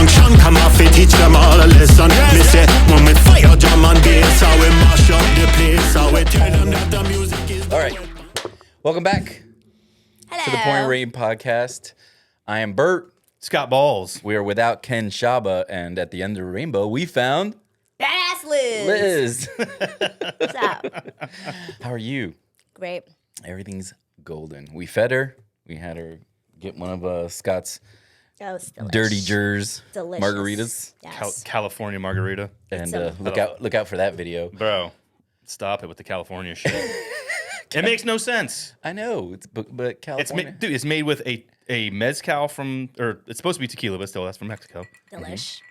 function, come off it, teach them all a lesson. Me say, when we fire drum and bass, how we mash up the place, how we tell them that the music is. All right, welcome back Hello. to the Pouring Rain podcast. I am Bert. Scott Balls. We are without Ken Shaba, and at the end of the rainbow, we found Badass Liz. Liz. What's up? How are you? Great. Everything's golden. We fed her. We had her get one of Scott's Oh, it's delicious. dirty jers Delicious. margaritas, Yes. California margarita. and So- look out for that video. Bro, stop it with the California shit. It makes no sense. I know, but California. It's made with a mezcal from, or it's supposed to be tequila, but still, that's from Mexico. Delish.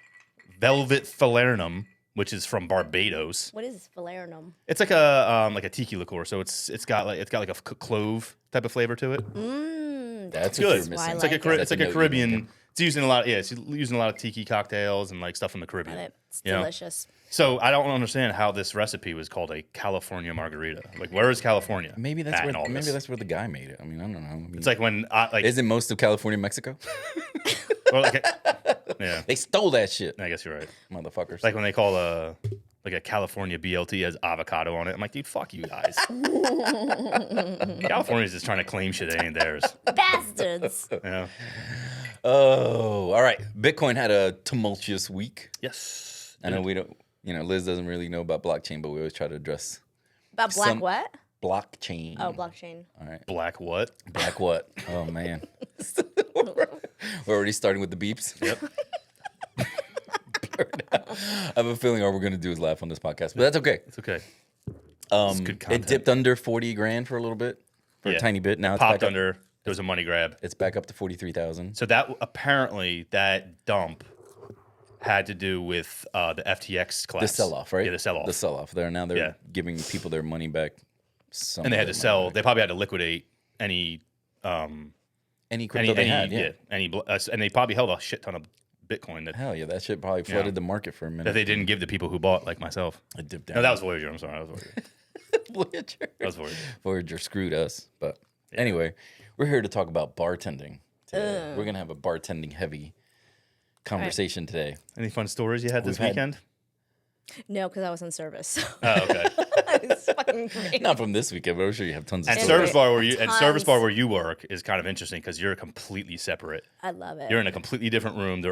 Velvet Falernum, which is from Barbados. What is falernum? It's like a tiki liqueur, so it's got like a clove type of flavor to it. That's good. what you're It's missing. why I It's like a like it. it's like a That's note you're Caribbean. making. It's using a lot. Yeah, it's using a lot of tiki cocktails and like stuff from the Caribbean. Love it. It's You know? delicious. So I don't understand how this recipe was called a California margarita. Like, where is California? Maybe that's at in all where this? the guy made it. I mean, I don't know. I mean, It's like when isn't most of California Mexico? or like yeah. They stole that shit, I guess you're right. motherfuckers. Like when they call a California BLT as avocado on it. I'm like, dude, fuck you guys. California's just trying to claim shit that ain't theirs. Bastards. You know? Oh, all right. Bitcoin had a tumultuous week. Yes. I know we don't. Liz doesn't really know about blockchain, but we always try to address About black Some- what? blockchain. Oh, blockchain. All right. Black what? Black what? Oh man. We're already starting with the beeps. Yep. I have a feeling all we're gonna do is laugh on this podcast, but that's okay. It's okay. good It content. dipped under 40 grand for a little bit, for a Yeah. tiny bit. Now it's Popped back up. under. There was a money grab. It's back up to 43,000. So that apparently that dump had to do with the FTX collapse. The sell-off, right? Yeah, the sell-off. The sell-off. They're Yeah. giving people their money back. And they had to sell. They probably had to liquidate any any crypto they had. Yeah. and they probably held a shit ton of Bitcoin that Hell yeah, that shit probably flooded the market for a minute. they didn't give the people who bought, like myself. It dipped down. No, that was Voyager. I'm sorry, that was Voyager. Voyager. That was Voyager. Voyager screwed us. But anyway, we're here to talk about bartending today. We're gonna have a bartending heavy conversation today. Any fun stories you had this We've had- weekend? No, because I was on service. Oh, okay. It's fucking great. Not from this weekend, but I'm sure you have tons of And stories. service bar where you work is kind of interesting because you're completely separate. I love it. You're in a completely different room.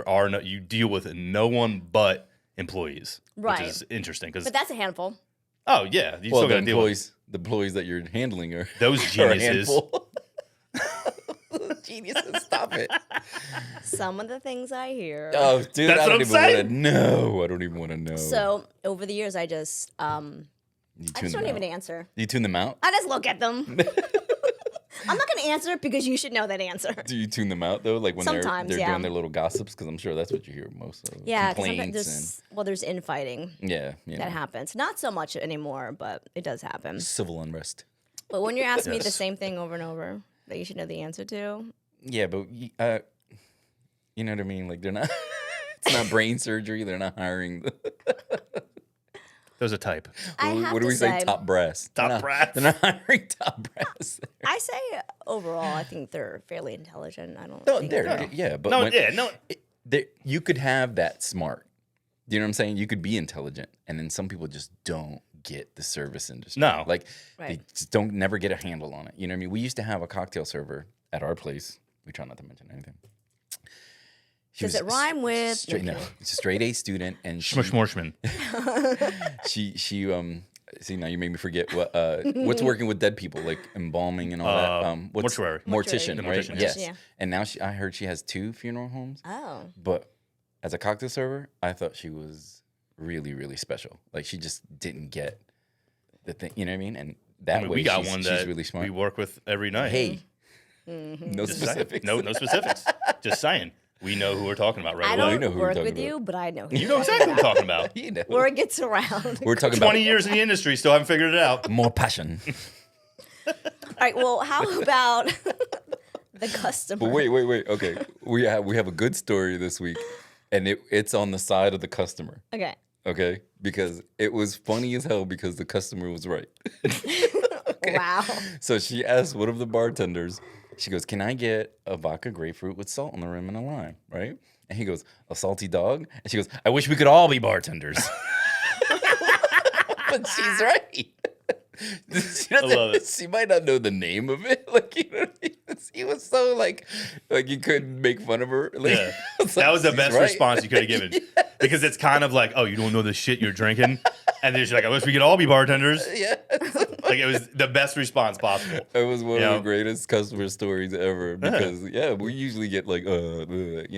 You deal with no one but employees, Right. which is interesting. Because But that's a handful. oh yeah, you Well, still got to deal with the employees that you're handling are those are a geniuses. handful. Geniuses, stop it. Some of the things I hear. Oh, dude, That's I what don't I'm even want to saying. know. I don't even want to know. So over the years, I just you I tune just them don't even out. answer. You tune them out? I just look at them. I'm not gonna answer because you should know that answer. Do you tune them out though? Like when Sometimes, they're yeah. doing their little gossips? Because I'm sure that's what you hear most of. Yeah, because Complaints there's infighting and yeah, that happens. Not so much anymore, but it does happen. civil unrest. But when you're asking me the Yes. same thing over and over that you should know the answer to, Yeah, but you know what I mean? Like they're not. It's not brain surgery. They're not hiring. There's a type. I have What do to we say? say, Top brass. Top brass. They're not hiring top brass. I say overall, I think they're fairly intelligent. I don't. No, think they're yeah, but No, when- yeah, no. you could have that smart. Do you know what I'm saying? You could be intelligent, and then some people just don't get the service industry. No. Like Right. they just don't never get a handle on it. You know what I mean? We used to have a cocktail server at our place. We try not to mention anything. She Does was it rhyme with? straight? No, it's a straight A student, and Schmushmorshman. she see now you made me forget what's working with dead people like embalming and all that. What's mortuary. Mortician, The right? mortician, Yes. yeah. And now I heard she has 2 funeral homes. Oh, But as a cocktail server, I thought she was really, really special. Like she just didn't get the thing, you know what I mean? And that I mean, way we got she's, one she's that really smart. we work with every night. Hey, Mm-hmm. no Just saying. specifics. No specifics. Just saying. We know who we're talking about right I away. don't know who we're work talking with about. you, but I know. Who You know exactly what I'm talking about. You know. Word gets around. We're talking 20 about years in the industry, still haven't figured it out. more passion. All right. Well, how about the customer? But wait. Okay, we have a good story this week, and it's on the side of the customer. Okay. Okay, because it was funny as hell because the customer was right. Wow. So she asked one of the bartenders, she goes, "Can I get a vodka grapefruit with salt on the rim and a lime?" Right? And he goes, a salty dog? And she goes, I wish we could all be bartenders. But she's right. She love it. She might not know the name of it. Like, you know what I mean? He was so like you couldn't make fun of her. Like, Yeah. it's That like, was the she's best right. response you could have given. Because it's kind of like, oh, you don't know the shit you're drinking? And then she's like, I wish we could all be bartenders. Yeah. Like, it was the best response possible. It was one You of know? the greatest customer stories ever because we usually get like you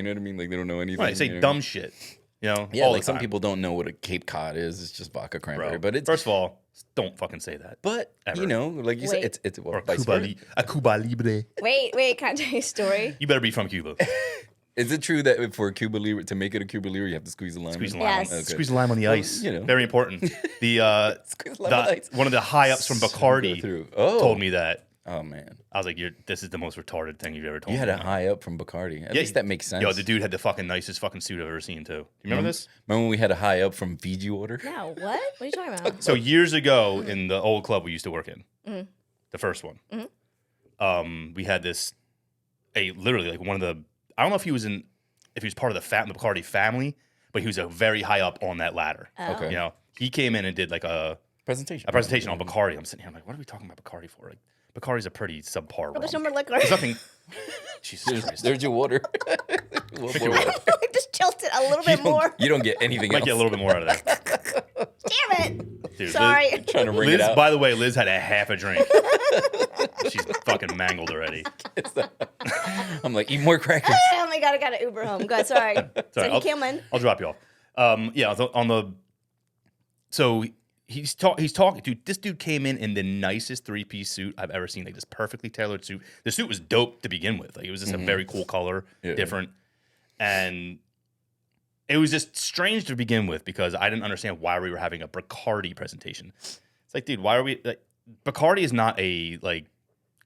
know what I mean? Like they don't know anything. Right, say you know? dumb shit. You know? Yeah, all like the some time. people don't know what a Cape Cod is. It's just vodka cranberry. Bro, But it's first of all, don't fucking say that. but ever. you know, like you said, Wait. it's well, Or vice Cuba, versa. a Cuba Libre. Wait, can I tell you a story? You better be from Cuba. Is it true that for a Cuba Libre to make it a Cuba Libre, you have to squeeze the lime? Squeeze the in? lime. Yes. On, Okay. Squeeze the lime on the ice. you know. Very important. The, Squeeze the lime on the ice. one of the high ups from Go Bacardi through. Oh. told me that. Oh man, I was like, this is the most retarded thing you've ever told you me. had a high up from Bacardi. At least that makes sense. Yo, the dude had the fucking nicest fucking suit I've ever seen too. You remember this? Remember when we had a high up from Fiji water? No, what? What are you talking about? So years ago in the old club we used to work in, the first one, we had this, literally like one of the, I don't know if he was part of the Bacardi family, but he was a very high up on that ladder. Okay. You know, he came in and did like a Presentation. presentation on Bacardi. I'm sitting here, I'm like, what are we talking about Bacardi for? Like, Bacardi's a pretty subpar rum. There's no more liquor. There's nothing. Jesus Christ. There's your water. What more? Just tilt it a little bit more. You don't get anything Might else. get a little bit more out of that. Damn it. Dude, Sorry. Trying to bring Liz, it out. by the way, Liz had a half a drink. She's fucking mangled already. I'm like, eat more crackers. Oh my god, I got to Uber home. Good, sorry. So he I'll- came in. I'll drop you off. So he's talking. Dude, this dude came in the nicest 3-piece suit I've ever seen. Like this perfectly tailored suit. The suit was dope to begin with. Like it was just a very cool color, Yeah. different, and it was just strange to begin with because I didn't understand why we were having a Bacardi presentation. It's like, dude, why are we like Bacardi is not a like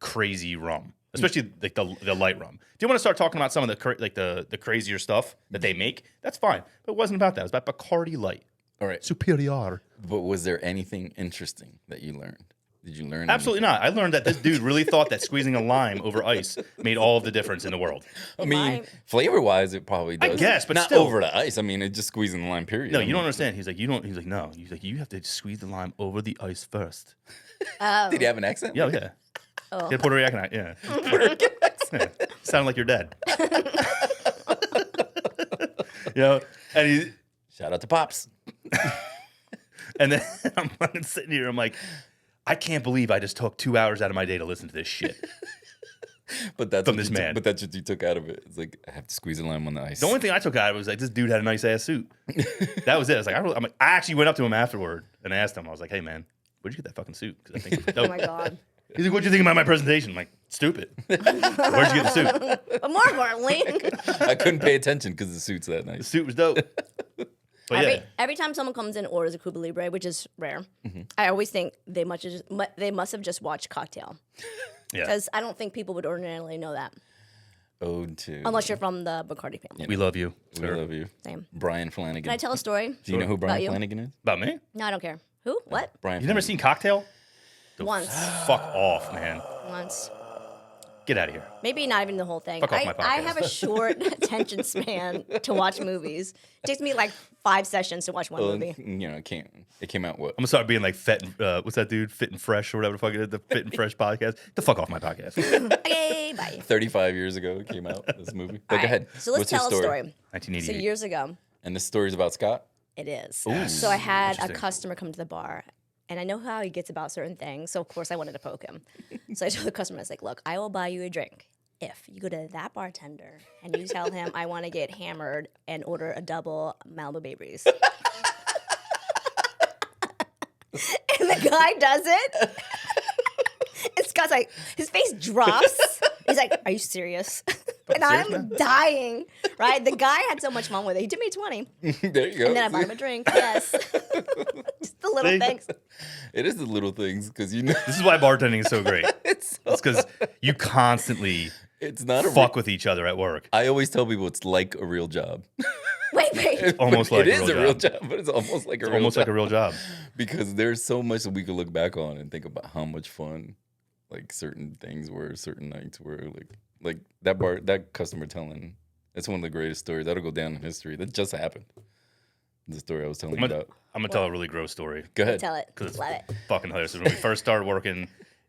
crazy rum, especially like the light rum. Do you want to start talking about some of the crazier stuff that they make? That's fine, but it wasn't about that. It was about Bacardi Light. All right. Superior. But was there anything interesting that you learned? Did you learn? Absolutely not. I learned that this dude really thought that squeezing a lime over ice made all of the difference in the world. I mean, Lime. flavor wise, it probably does. guess, but not still. over the ice. I mean, it's just squeezing the lime. Period. No, I you mean, don't understand. He's like, you don't. He's like, no. He's like, you have to squeeze the lime over the ice first. Did he have an accent? Yeah, yeah. Oh. Yeah, Puerto Rican. Yeah. Yeah. Sounded like your dad. You know, and Shout out to Pops. and then I'm fucking sitting here. I'm like, I can't believe I just took 2 hours out of my day to listen to this shit. But that's From what this you took- man. But that's what you took out of it. It's like I have to squeeze the lime on the ice. The only thing I took out of it was like, this dude had a nice ass suit. That was it. I was like, I'm like, I actually went up to him afterward and asked him. I was like, hey man, where'd you get that fucking suit? Because I think it's dope. Oh my god. He's like, what'd you think about my presentation? I'm like, stupid. Where'd you get the suit? But more importantly, I couldn't pay attention because the suit's that The nice. suit was dope. But yeah, every time someone comes in and orders a Cuba Libre, which is rare, I always think they must have just watched Cocktail. yeah. Because I don't think people would ordinarily know that. Ode to. Unless you're from the Bacardi family. We love you. We sir. love you. Same. Brian Flanagan. Can I tell a story? Do you know who About Brian you? Flanagan is? About me? No, I don't care. Who? What? Brian. You never seen Cocktail? Once. Fuck off, man. Once. Get out of here. Maybe not even the whole thing. Fuck off my I podcast. have a short attention span to watch movies. It takes me like 5 sessions to watch one Well, movie. you know, it can't. It came out what? I'm gonna start being like Fit and, what's that dude? Fit and Fresh or whatever the fuck it is, the Fit and Fresh podcast. Get the fuck off my podcast. Okay, bye. 35 years ago it came out. This movie. But All go right, ahead. So let's What's your tell a story. 1988. So years ago, And this story's about Scott. it is. So I had a Interesting. customer come to the bar, and I know how he gets about certain things. So of course I wanted to poke him. So I told the customer, I was like, "Look, I will buy you a drink if you go to that bartender and you tell him I want to get hammered and order a double Malibu Bay Breeze." And the guy does it. And Scott's like, his face drops. He's like, "Are you serious?" And I'm dying, right? The guy had so much fun with it. He did me 20. There you go. And then I bought him a drink. Yes. Just the little See? things. It is the little things because you know This is why bartending is so great. it's It's because you constantly it's not a fuck with each other at work. I always tell people it's like a real job. Wait. Almost like it a is real a real job. job, but it's almost like a It's real almost job. like a real job. Because there's so much that we could look back on and think about how much fun like certain things were, certain nights were like that customer telling That's one of the greatest stories. That'll go down in history. That just happened. The story I was telling you about. I'm gonna tell a really gross story Go ahead. Tell it. 'cause it's Let it. fucking hilarious. When we first started working,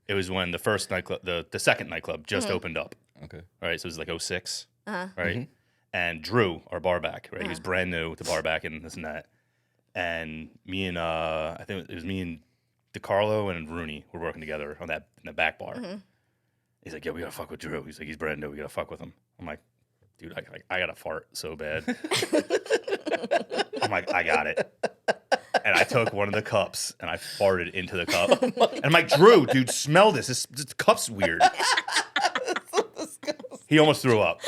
it was when the first nightclub, the second nightclub, just opened up. Okay. Right, so it was like 06, Uh-huh. right? And Drew, our bar back, right? He was brand new to bar back and this and that. And me and I think it was me and DeCarlo and Rooney were working together on that in the back bar. He's like, "Yo, we gotta fuck with Drew." He's like, "He's brand new. We gotta fuck with him." I'm like, "Dude, I gotta fart so bad." I'm like, "I got it." And I took one of the cups and I farted into the cup. And I'm like, "Drew, dude, smell this. This cup's weird." He almost threw up.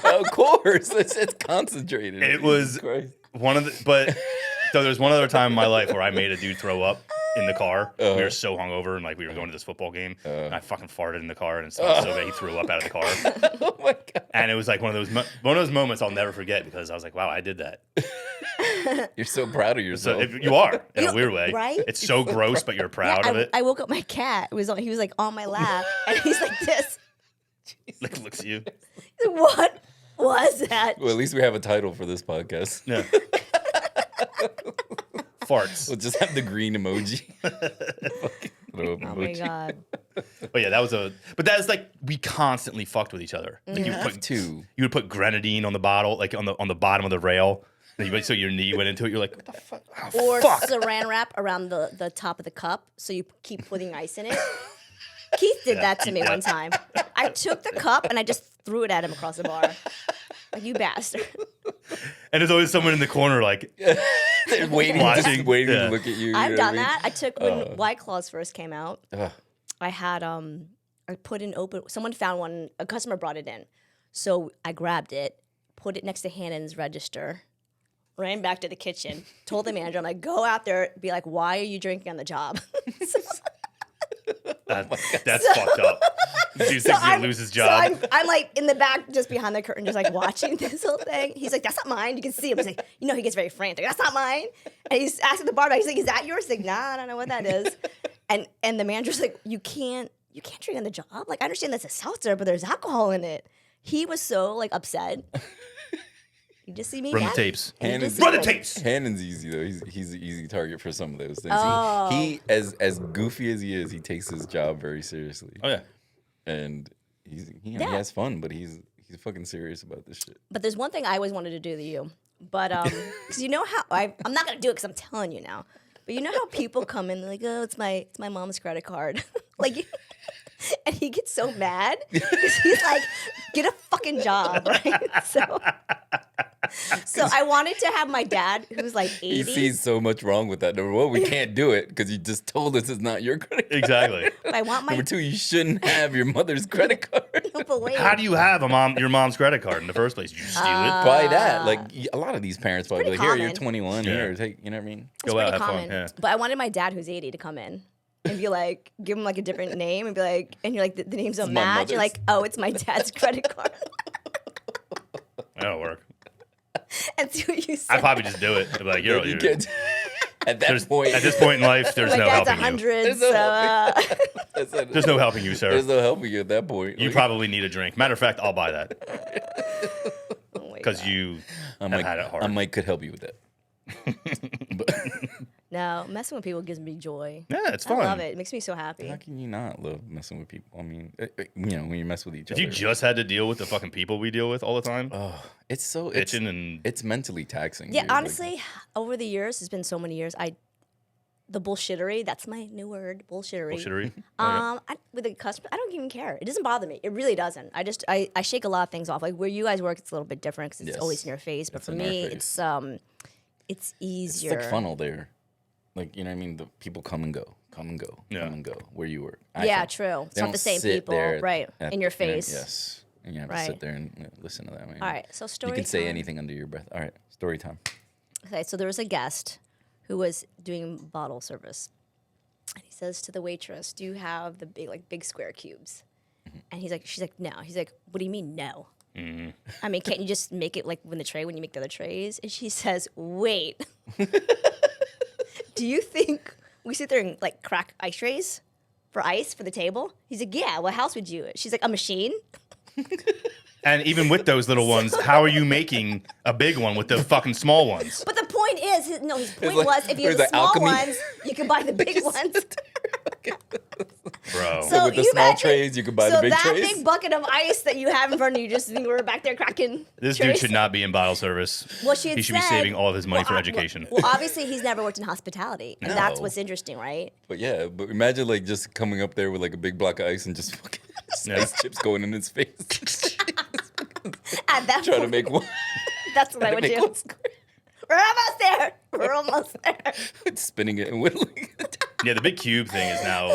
Of course. It's concentrated. It was Jesus Christ. one of the, but so there's one other time in my life where I made a dude throw up in the car. We were so hungover and like we were going to this football game. And I fucking farted in the car and it smelled so bad he threw up out of the car. Oh my God. And it was like one of those moments I'll never forget because I was like, wow, I did that. You're so proud of So yourself. you are in a weird way, right? It's so gross, but you're proud of it. I woke up my cat. He was like on my lap, and he's like this. Like looks at you. What was that? Well, at least we have a title for this podcast. Yeah. Farts. We'll just have the green emoji. Throw up Oh my emoji. god. But yeah, but that's like we constantly fucked with each other. Like you Have to. you would put grenadine on the bottle, like on the bottom of the rail. So your knee went into it. You're like, what the fuck? Oh, Or fuck. saran wrap around the top of the cup, so you keep putting ice in it. Keith did that to me one time. I took the cup and I just threw it at him across the bar. Like, you bastard. And there's always someone in the corner like, They're waiting, Watching. just waiting Yeah. to look at you. I've you know done what I that. I took when White Claws first came out. Ugh. I had I put in open. Someone found one. A customer brought it in, so I grabbed it, put it next to Hannon's register, ran back to the kitchen, told the manager, I'm like, go out there, be like, why are you drinking on the job? that's fucked up. Dude thinks he's gonna lose his job. So I'm like in the back, just behind the curtain, just like watching this whole thing. He's like, "That's not mine." You can see him. He's like, he gets very frantic. "That's not mine." And he's asking the barback. He's like, "Is that yours?" He's like, "Nah, I don't know what that is." And the manager's like, "You can't drink on the job. Like, I understand that's a seltzer, but there's alcohol in it." He was so like upset. You just see me. Run the again? tapes. You Hannon's, just see Run the me. tapes. Hannon's easy though. He's an easy target for some of those things. Oh. He as goofy as he is, he takes his job very seriously, Oh yeah. and he Yeah. has fun, but he's fucking serious about this shit. But there's one thing I always wanted to do to you. But because you know how I'm not gonna do it because I'm telling you now. But you know how people come in like, "Oh, it's my mom's credit card," like, and he gets so mad because he's like, "Get a fucking job," right? So I wanted to have my dad, who's like 80. He sees so much wrong with that. Number one, we can't do it because you just told us it's not your credit card. Exactly. But I want my Number two, you shouldn't have your mother's credit card. no, but wait. How do you have your mom's credit card in the first place? Did you steal it? Probably that. Like a lot of these parents probably pretty like, here, you're common. 21. Yeah. Here, take. You know what I mean? It's Go out, pretty have common. fun. Yeah. But I wanted my dad, who's 80, to come in and be like, give him like a different name and be like, and you're like, the names don't my match. You're mother's. like, oh, it's my dad's credit card. That'll work. And see what you say. I'd probably just do it. I'd be like, you're, You you're, can't- at that point, at this point in life, there's My no dad's helping you. 100, There's no so there's There's no helping you, sir. no helping you at that point. You Like, probably need a drink. Matter of fact, I'll buy that oh my because God. you have Mike, had it hard. Mike could help you with that. No, messing with people gives me joy. Yeah, it's fun. I love it. It makes me so happy. How can you not love messing with people? I mean, when you mess with each If other. you just had to deal with the fucking people we deal with all the time, it's so bitching and it's mentally taxing. Yeah, dude. Like, honestly, over the years, it's been so many years. The bullshittery, that's my new word, bullshittery. bullshittery. With the customer, I don't even care. It doesn't bother me. It really doesn't. I shake a lot of things off. Like where you guys work, it's a little bit different because it's Yes. always in your face. But It's for in our me, face. it's it's easier. like funnel there. Like, you know what I mean? The people come and go, Yeah. come and go where you work. Yeah, find. true. It's They not don't the same sit people, there right, in your you know, face. yes. And you have to Right. sit there and listen to that, man. All right, so story You can say time. anything under your breath. All right, story time. Okay, so there was a guest who was doing bottle service. And he says to the waitress, "Do you have the big square cubes?" And she's like, "No." He's like, "What do you mean no?" I mean, can't you just make it like when you make the other trays? And she says, "Wait, do you think we sit there and like crack ice trays for ice for the table?" He's like, "Yeah. What else would you?" She's like, "A machine." And even with those little ones, how are you making a big one with the fucking small ones? But the point is, his point like- was, if you have there's the an small alchemy. ones, you can buy the big ones. Bro. So with the you small imagine- trays, you can buy so the big that trays. big bucket of ice that you have in front of you, just think we're back there cracking. This trays. dude should not be in bottle service. Well, she had He should be said- saving all of his money for well, education. Well, obviously, he's never worked in hospitality, and that's No. what's interesting, right? But yeah, but imagine like just coming up there with like a big block of ice and just fucking Yeah. ice chips going in his face. At that Trying to point, make one. that's what I to would make do. one square. We're almost there. We're almost there. Spinning it and whittling it. Yeah, the big cube thing is now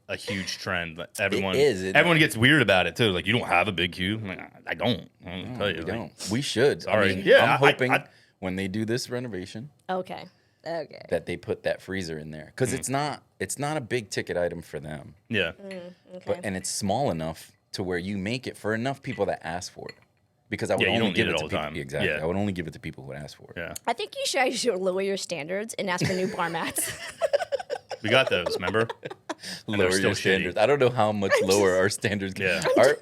a huge trend. Like, everyone is, isn't everyone gets weird about it too. Like, you don't have a big cube? I'm like, I don't. I'll tell you. We Like, don't. We should. Sorry. I mean, Yeah, I'm hoping I- when they do this renovation Okay. Okay. that they put that freezer in there because it's not a big ticket item for them, yeah. but and it's small enough to where you make it for enough people that ask for it. Because I would Yeah, you only don't give need it it to all the people. time. Exactly. Yeah. I would only give it to people who would ask for it. Yeah. I think you should lower your standards and ask for new bar mats. We got those, remember? Lower they're still your shitty. standards. I don't know how much lower our standards can. Yeah.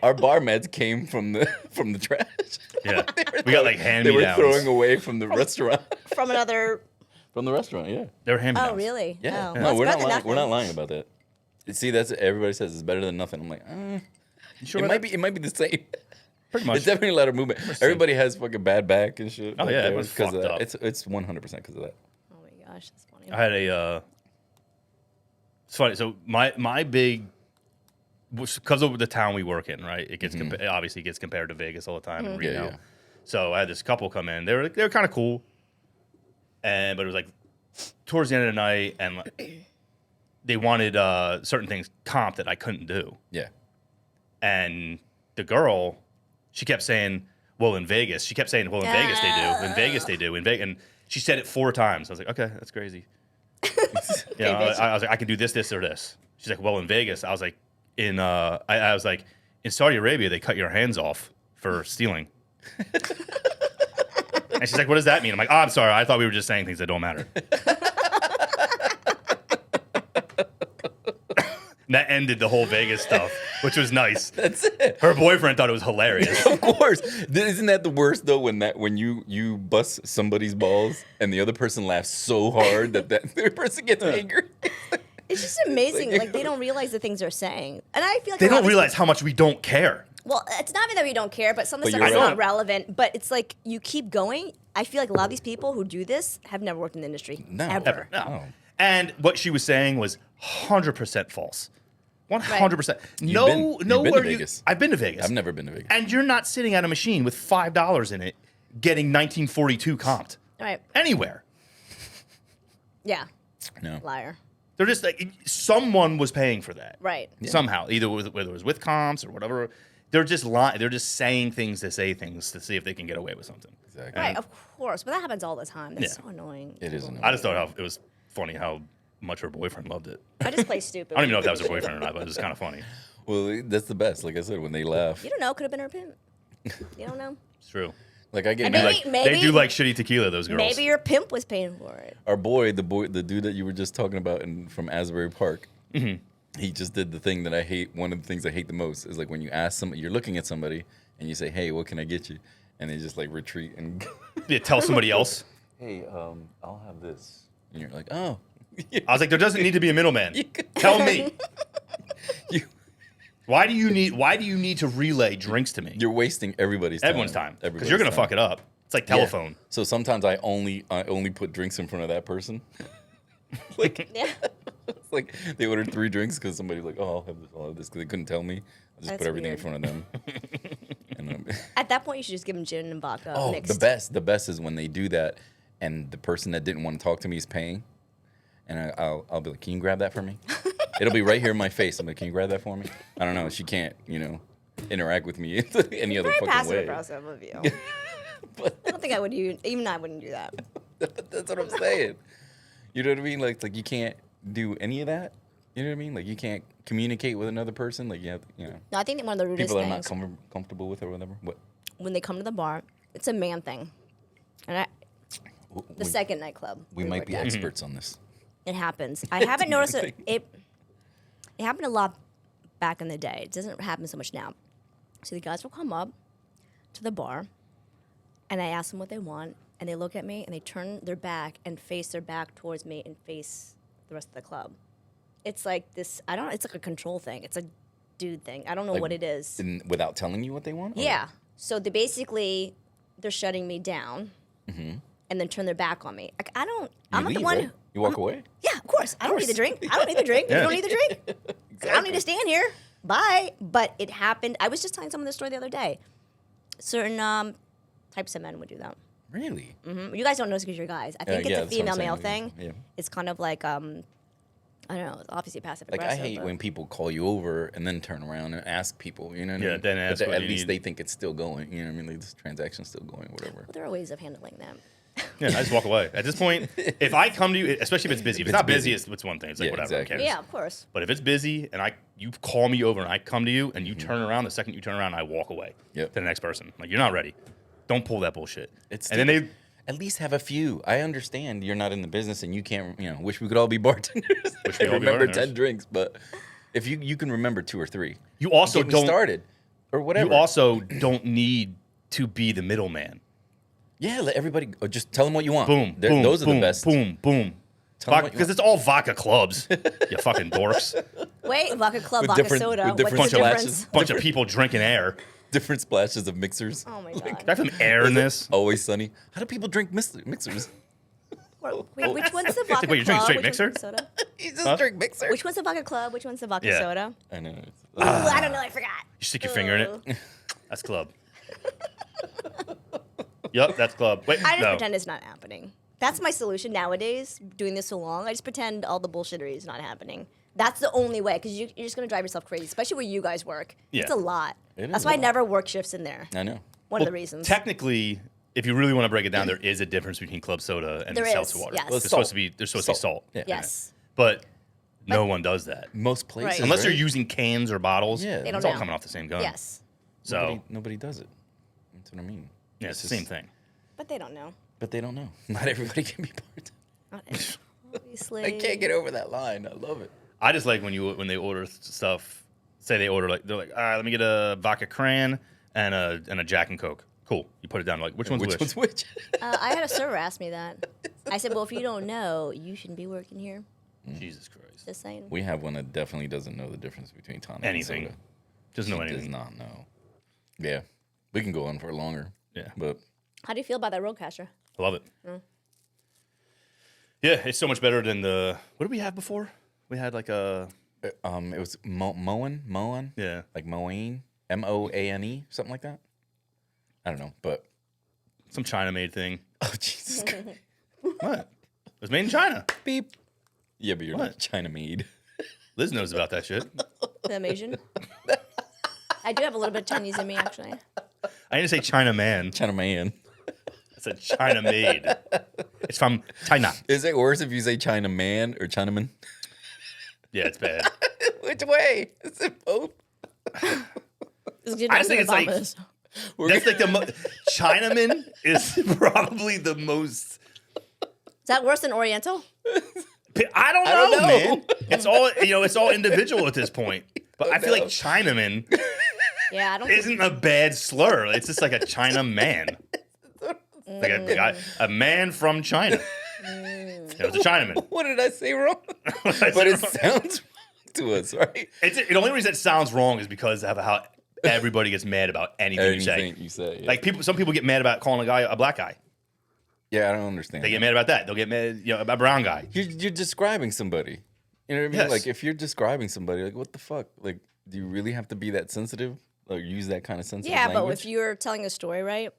Our bar mats came from the trash. Yeah. We got like hand They me were downs. throwing away from the restaurant. From another. From the restaurant, yeah. They were hand me Oh, downs. really? Yeah. Oh, No, well, it's we're not better than lying. We're not nothing. lying about that. See, that's everybody says it's better than nothing. I'm like, You sure it about might be the same. Pretty much. It's definitely a lot of movement. Everybody has fucking bad back and shit. Oh, back yeah, there everyone's 'cause of fucked that. up. It's 100% because of that. Oh my gosh, that's funny. I had a. It's funny. So my big, because of the town we work in, right? It gets obviously gets compared to Vegas all the time in Reno. Yeah. So I had this couple come in. They were kind of cool, but it was like towards the end of the night, and like, they wanted certain things comp that I couldn't do. Yeah. And the girl, she kept saying, "Well, in Vegas," she kept saying, "Well, in Vegas they do. In Vegas they do. In Vegas," and she said it 4 times. I was like, "Okay, that's crazy." You know, bitch. I was like, "I can do this, this, or this." She's like, "Well, in Vegas," I was like, I was like, "In Saudi Arabia, they cut your hands off for stealing." And she's like, "What does that mean?" I'm like, "Oh, I'm sorry. I thought we were just saying things that don't matter." That ended the whole Vegas stuff, which was nice. That's it. Her boyfriend thought it was hilarious. Of course. Isn't that the worst though when you bust somebody's balls and the other person laughs so hard that other person gets angry? It's just amazing. Like they don't realize the things they're saying, and I feel like They a lot don't of these- realize how much we don't care. Well, it's not even that we don't care, but some of the But stuff is you're not right. relevant. But it's like you keep going. I feel like a lot of these people who do this have never worked in the industry No. ever. No. Oh. And what she was saying was 100% false. 100%. No, you've been nowhere to Vegas. I've been to Vegas. I've never been to Vegas. And you're not sitting at a machine with $5 in it getting 1942 comped All right. anywhere. Yeah. No. Liar. They're just like someone was paying for that. Right. Somehow, either whether it was with comps or whatever. They're just lying. They're just saying things to say things to see if they can get away with something. Exactly. Right. Of course. But that happens all the time. That's Yeah. so annoying. It is annoying. I just thought it was funny how much her boyfriend loved it. I just play stupid. I don't even know if that was her boyfriend or not, but it was kind of funny. Well, that's the best. Like I said, when they laugh. You don't know. Could have been her pimp. You don't know. It's true. Like I get And mad. maybe- Like, they do like shitty tequila, those girls. Maybe your pimp was paying for it. Our the dude that you were just talking about from Asbury Park. He just did the thing that I hate. One of the things I hate the most is like when you ask somebody, you're looking at somebody and you say, "Hey, what can I get you?" And they just like retreat and Yeah, tell somebody else. "Hey, I'll have this." And you're like, "Oh." I was like, there doesn't need to be a middleman. Tell me. You- Why do you need to relay drinks to me? You're wasting everybody's time. Everyone's time. Because Everybody's you're gonna time. fuck it up. It's like telephone. So sometimes I only put drinks in front of that person. Like Yeah. it's like they ordered 3 drinks because somebody's like, "Oh, I'll have this," because they couldn't tell me. I just That's put everything weird. in front of them. And, At that point, you should just give them gin and vodka oh, mixed. the best is when they do that, and the person that didn't want to talk to me is paying, and I'll be like, "Can you grab that for me?" It'll be right here in my face. I'm like, "Can you grab that for me?" I don't know. She can't, interact with me any other Very fucking passive way. aggressive of you. But I don't think I would. Even I wouldn't do that. that's what I'm saying. You know what I mean? Like you can't do any of that. You know what I mean? Like you can't communicate with another person. Like you have, No, I think that one of the rudest people that I'm things not comfortable with or whatever. What? when they come to the bar, it's a man thing. And the second nightclub. We might worked be at. experts on this. It happens. I haven't noticed thing. it. It happened a lot back in the day. It doesn't happen so much now. So the guys will come up to the bar, and I ask them what they want, and they look at me, and they turn their back and face their back towards me and face the rest of the club. It's like this, it's like a control thing. It's a dude thing. I don't know Like, what it is. Without telling you what they want? Or- Yeah. So they're shutting me down, and then turn their back on me. Like, I'm You not leave, the one. right? You walk away? Yeah, of course. I don't need the drink. I don't need the drink. You don't need the drink. I don't need to stand here. Bye. But it happened. I was just telling someone this story the other day. Certain types of men would do that. Really? You guys don't know because you're guys. I think yeah, it's a that's what I'm female-male saying. thing. Yeah. It's kind of like, I don't know, it's obviously passive Like, I aggressive. hate but- when people call you over and then turn around and ask people, you know what I Yeah, mean? then But ask they- what at you least need. they think it's still going, you know what I mean? Like, this transaction's still going, whatever. Well, there are ways of handling that. Yeah, I just walk away. At this point, if I come to you, especially if it's busy, if it's not busy, it's one thing. It's like Yeah, whatever. exactly. Who cares? Yeah, of course. But if it's busy and you call me over and I come to you and you turn around, the second you turn around, I walk away Yep. to the next person. Like, you're not ready. Don't pull that bullshit. It's and then they at least have a few. I understand you're not in the business and you can't, wish we could all be bartenders. Wish we I all be remember bartenders. 10 drinks, but if you can remember 2 or 3. you also Get me don't started or whatever. you also don't need to be the middleman. Yeah, let everybody just tell them what you want. Boom, They're- boom, those are boom, the best. boom, boom. Tell 'em what you Because want. it's all vodka clubs, you fucking dorks. Wait, vodka club, With vodka different- soda. with different What's the splashes. difference? Bunch of people drinking air. Different splashes of mixers. Oh my god. Can I have some air in this? Always sunny. How do people drink mixers? Wait, which one's the vodka Wait, you're drinking club? straight Which one's mixer? the soda? You just Huh? drink mixer. Which one's the vodka club? Which one's the vodka Yeah. soda? I know. Ooh, I don't know. I forgot. You stick your finger in Ugh. it. That's club. Yep, that's club. Wait, I just no. pretend it's not happening. That's my solution nowadays. Doing this so long, I just pretend all the bullshittery is not happening. That's the only way, because you're just gonna drive yourself crazy, especially where you guys work. Yeah. It's a lot. It is That's a why I lot. never work shifts in there. I know. One of the reasons. Technically, if you really want to break it down, there is a difference between club soda and There seltzer is, water. yes. Well, There's it's supposed salt. to be salt. Yeah. Yes. But no one does that. Most places. Right. Unless right? you're using cans or bottles. Yeah. They don't it's all know. coming off the same gun. Yes. So Nobody does it. That's what I mean. yeah, it's the same thing. But they don't know. But they don't know. Not everybody can be bartender. Not every- obviously. I can't get over that line. I love it. I just like when they order stuff. Say they order they're like, all right, let me get a vodka cran and a Jack and Coke. Cool. You put it down. Like, which one's which? One's which? I had a server ask me that. I said, well, if you don't know, you shouldn't be working here. Jesus Christ. Just saying. We have one that definitely doesn't know the difference between tonic Anything. and soda. Doesn't know She does anything. not know. Yeah. We can go on for longer. Yeah. But How do you feel about that Roadcaster? I love it. Yeah, it's so much better than what did we have before? We had like a it was Moan? yeah. Like Moane? Moane? Something like that? I don't know. But Some China made thing. oh Jesus Christ. What? It was made in China. Beep. Yeah, but you're What? not China made. Liz knows about that shit. I'm Asian. I do have a little bit of Chinese in me, actually. I didn't say China man. China man. I said China made. It's from China. Is it worse if you say China man or Chinaman? Yeah, it's bad. Which way? Is it both? I just think it's like- That's like Chinaman is probably the most. Is that worse than Oriental? I don't don't know. man. It's all it's all individual at this point. But I feel like Chinaman Yeah, I don't. isn't a bad slur. It's just like a China man. Like a guy, a man from China. It was a Chinaman. What did I say wrong? I said But it wrong. sounds wrong to us, right? The only reason it sounds wrong is because of how everybody gets mad about anything you say. Anything you say. Yeah. Like some people get mad about calling a guy a black guy. Yeah, I don't understand. They get that. mad about that. They'll get mad, about a brown guy. You're describing somebody. You know what I mean? Yes. Like if you're describing somebody, like what the fuck? Like, do you really have to be that sensitive? Or use that kind of sensitive Yeah, but language? if you're telling a story, right?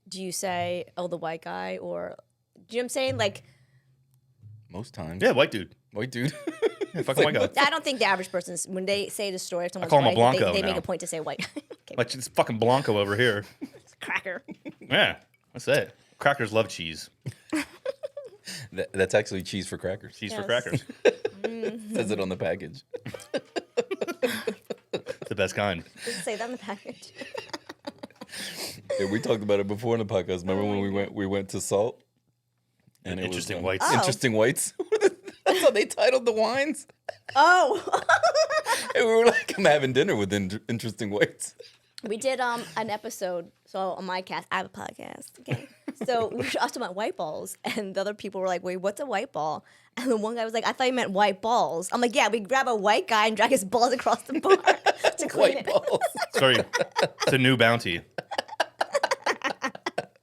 Do you say, "Oh, the white guy," or do you know what I'm saying? Like, Most times. Yeah, white dude. White dude. Yeah, fucking white guy. I don't think the average person, when they say the story of someone's call him a white, Blanco they make now. a point to say white. Okay, Like it's fucking Blanco over here. cracker. Yeah, that's it. Crackers love cheese. That's actually cheese for crackers. Cheese for Yes. crackers. Says it on the package. The best kind. Does it say that on the package? Yeah, we talked about it before in the podcast. Remember Oh when we went to Salt? And it Interesting was, whites. Oh. Interesting whites. That's how they titled the wines. Oh, And we were like, I'm having dinner with interesting whites. We did an episode, so on my cast, I have a podcast, okay? So we were talking about white balls, and the other people were like, wait, what's a white ball? And the one guy was like, I thought you meant white balls. I'm like, yeah, we grab a white guy and drag his balls across the bar to clean White it. balls. Sorry, it's a new bounty.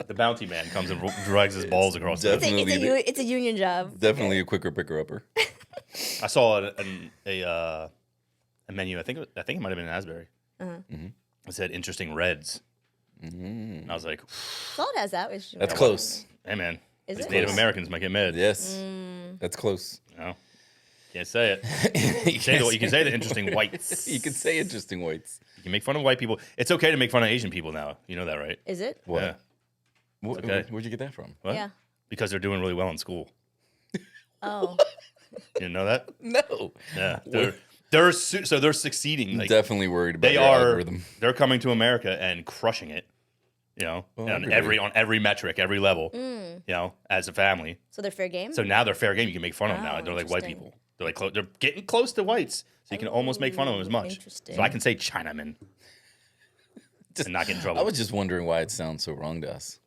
The bounty man comes and drags his balls across the Definitely. It's a union job. Definitely a quicker picker-upper. I saw a menu. I think it might have been in Asbury. It said interesting reds. And I was like, Salt has that. Which That's close. hey man, Is these it? Native Americans might get mad. Yes. That's close. No, can't say it. You can say the interesting whites. You can say interesting whites. You can make fun of white people. It's okay to make fun of Asian people now. You know that, right? Is it? What? Yeah. Okay. Where'd you get that from? What? Yeah. Because they're doing really well in school. Oh. You didn't know that? No. Yeah. So they're succeeding. Like, Definitely worried about they your are. algorithm. They're coming to America and crushing it. You know, Well, on everybody. every metric, every level. You know, as a family. So they're fair game? So now they're fair game. You can make fun of them now. Oh, They're like white interesting. people. They're like they're getting close to whites, so you can almost make fun of them as much. Interesting. So I can say Chinaman and not get in trouble. I was just wondering why it sounds so wrong to us.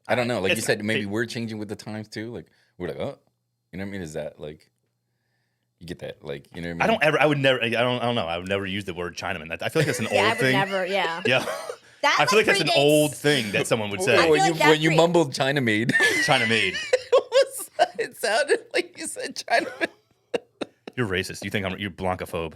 I don't know. Like you It's- said, maybe we're changing with the times too. Like we're like, oh, you know what I mean? Is that like you get that? Like you know what I mean? I would never. I don't know. I would never use the word Chinaman. I feel like that's an yeah, I old would thing. never, yeah. Yeah. That, I feel like that's an predates- old thing that someone would I say. feel when like you that when you pre- mumbled China made, China made. it sounded like you said China made. You're racist. You think you're blancophobe.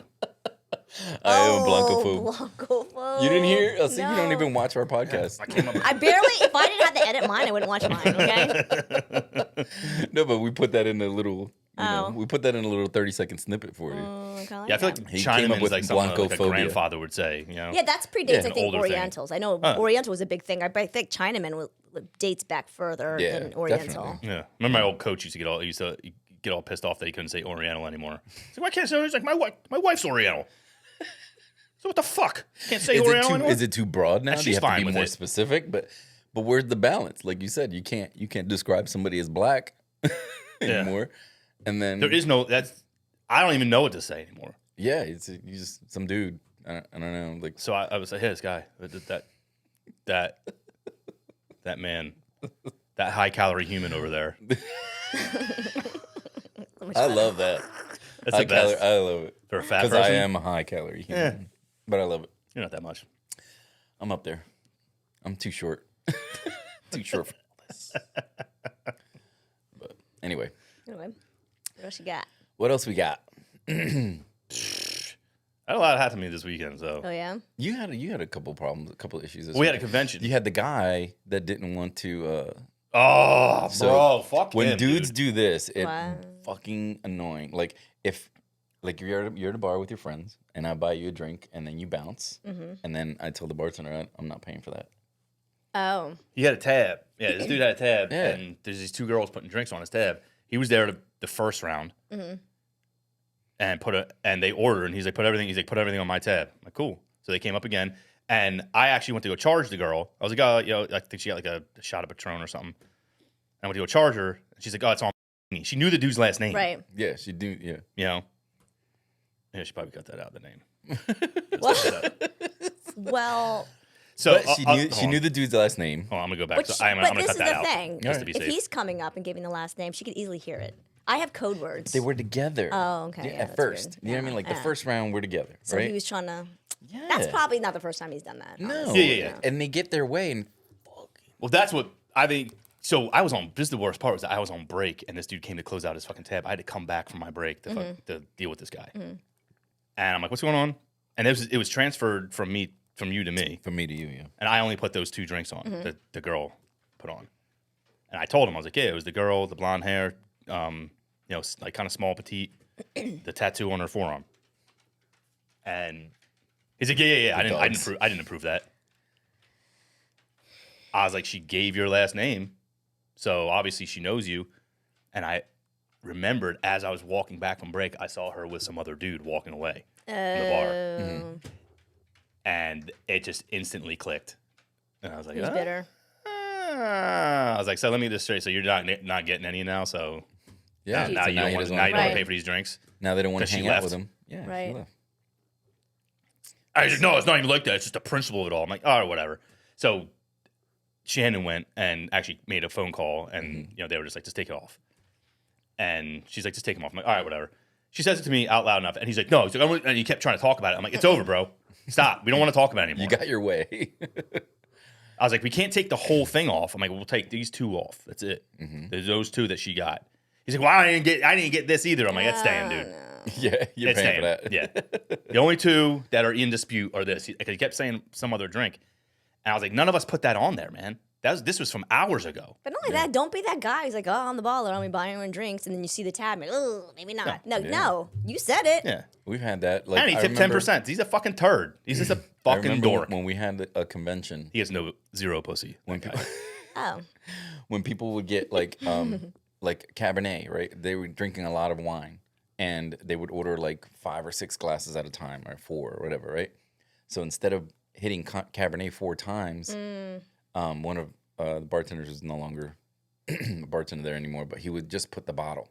I am blancophobe. Blancophobe. You didn't hear? Oh, see, you don't No. even watch our podcast. I came up. I barely, if I didn't have to edit mine, I wouldn't watch mine, okay? No, but we put that in a little. You know, Oh. we put that in a little 30-second snippet for you. Kinda Yeah, I feel that. like He came up Chinaman's with like something like a Blancophobia. grandfather would say. You know. Yeah, that's predates, Yeah, I an think, older thing. Orientals. I know Oriental was a big thing. I think Chinaman dates back further Yeah, than Oriental. definitely. Yeah. Remember my old coach used to get all pissed off that he couldn't say Oriental anymore. He's like, why can't I say? He's like, my wife's Oriental. So what the fuck? Can't say Oriental anymore? Is it too broad now? And Do you she's have to fine be with more it. specific? But where's the balance? Like you said, you can't describe somebody as black anymore. And then There is no. I don't even know what to say anymore. yeah, you just some dude. I don't know. Like So I was like, hey, this guy, that man, that high calorie human over there. I love that. That's High the best calorie, I love it for a fat because person. I am a high calorie human, but I love it. You're not that much. I'm up there. I'm too short. Too short for all this. But anyway, Anyway, what else you got? what else we got? I had a lot happen to me this weekend. So Oh, yeah? You had a couple problems, a couple issues. This we had a week. convention. You had the guy that didn't want to. Oh, So, bro, fuck When him, dudes dude. do this, it's Wow. fucking annoying. Like if you're at a bar with your friends and I buy you a drink and then you bounce and then I tell the bartender I'm not paying for that. Oh. He had a tab. Yeah, this dude had a tab, Yeah. and there's these two girls putting drinks on his tab. He was there the first round, and they ordered, and he's like, put everything on my tab. I'm like, cool. So they came up again, and I actually went to go charge the girl. I was like, oh, I think she got like a shot of Patron or something. And I went to go charge her, and she's like, oh, it's on me. She knew the dude's last name, Right. Yeah, she do. Yeah, You know, yeah, she probably cut that out the name. Well, So but she hold knew on. the dude's last name. Hold on, I'm gonna go back. but, So I'm but gonna this cut is that the out. thing. Just to be If safe. he's coming up and giving the last name, she could easily hear it. I have code words. They were together. Oh, okay, Yeah, yeah, at that's first, weird. you know what I mean? Like the Yeah. first round, we're together, So right? he was trying to. Yeah. That's probably not the first time he's done that. no. honestly. Yeah. And they get their way, and Well, that's what I think. So I was on. This is the worst part was that I was on break, and this dude came to close out his fucking tab. I had to come back from my break to, to deal with this guy. And I'm like, "What's going on?" And it was transferred from you to me, from me to you, yeah. and I only put those two drinks on that the girl put on. And I told him I was like, "Yeah, it was the girl, the blonde hair, like kind of small, petite, the tattoo on her forearm." And he's like, "Yeah. I didn't approve that." I was like, "She gave your last name, so obviously she knows you." And I remembered as I was walking back from break, I saw her with some other dude walking away from the bar, and it just instantly clicked. And I was like, He was bitter. I was like, so let me just straight. So you're not getting any now. So Yeah. now so you don't he want doesn't now you don't want to Right. pay for these drinks. Now they don't want 'Cause to she hang out left. with him. Yeah, Right. she left. I was like, no, it's not even like that. It's just the principle of it all. I'm like, all right, whatever. So Shannon went and actually made a phone call, and they were just like, just take it off. And she's like, just take him off. I'm like, all right, whatever. She says it to me out loud enough, and he's like, no. He's like, and he kept trying to talk about it. I'm like, it's over, bro. Stop. We don't want to talk about it anymore. You got your way. I was like, we can't take the whole thing off. I'm like, we'll take these 2 off. That's it. There's those 2 that she got. He's like, well, I didn't get this either. I'm like, it's staying, dude. Yeah, you're It's paying staying. for that. Yeah. The only 2 that are in dispute are this. Because he kept saying some other drink. And I was like, none of us put that on there, man. This was from hours ago. But not only that, don't be that guy who's like, oh, I'm the baller, I'm buying everyone drinks, and then you see the tab, and oh, maybe not. No, you said it. Yeah. We've had that. Like, And he I tipped remember- 10%. He's a fucking turd. He's just a I fucking remember dork. when we had a convention. He has zero pussy. When people, Oh, when people would get like Cabernet, right? They were drinking a lot of wine, and they would order like 5 or 6 glasses at a time, or 4 or whatever, right? So instead of hitting Cabernet 4 times, one of the bartenders is no longer a bartender there anymore, but he would just put the bottle.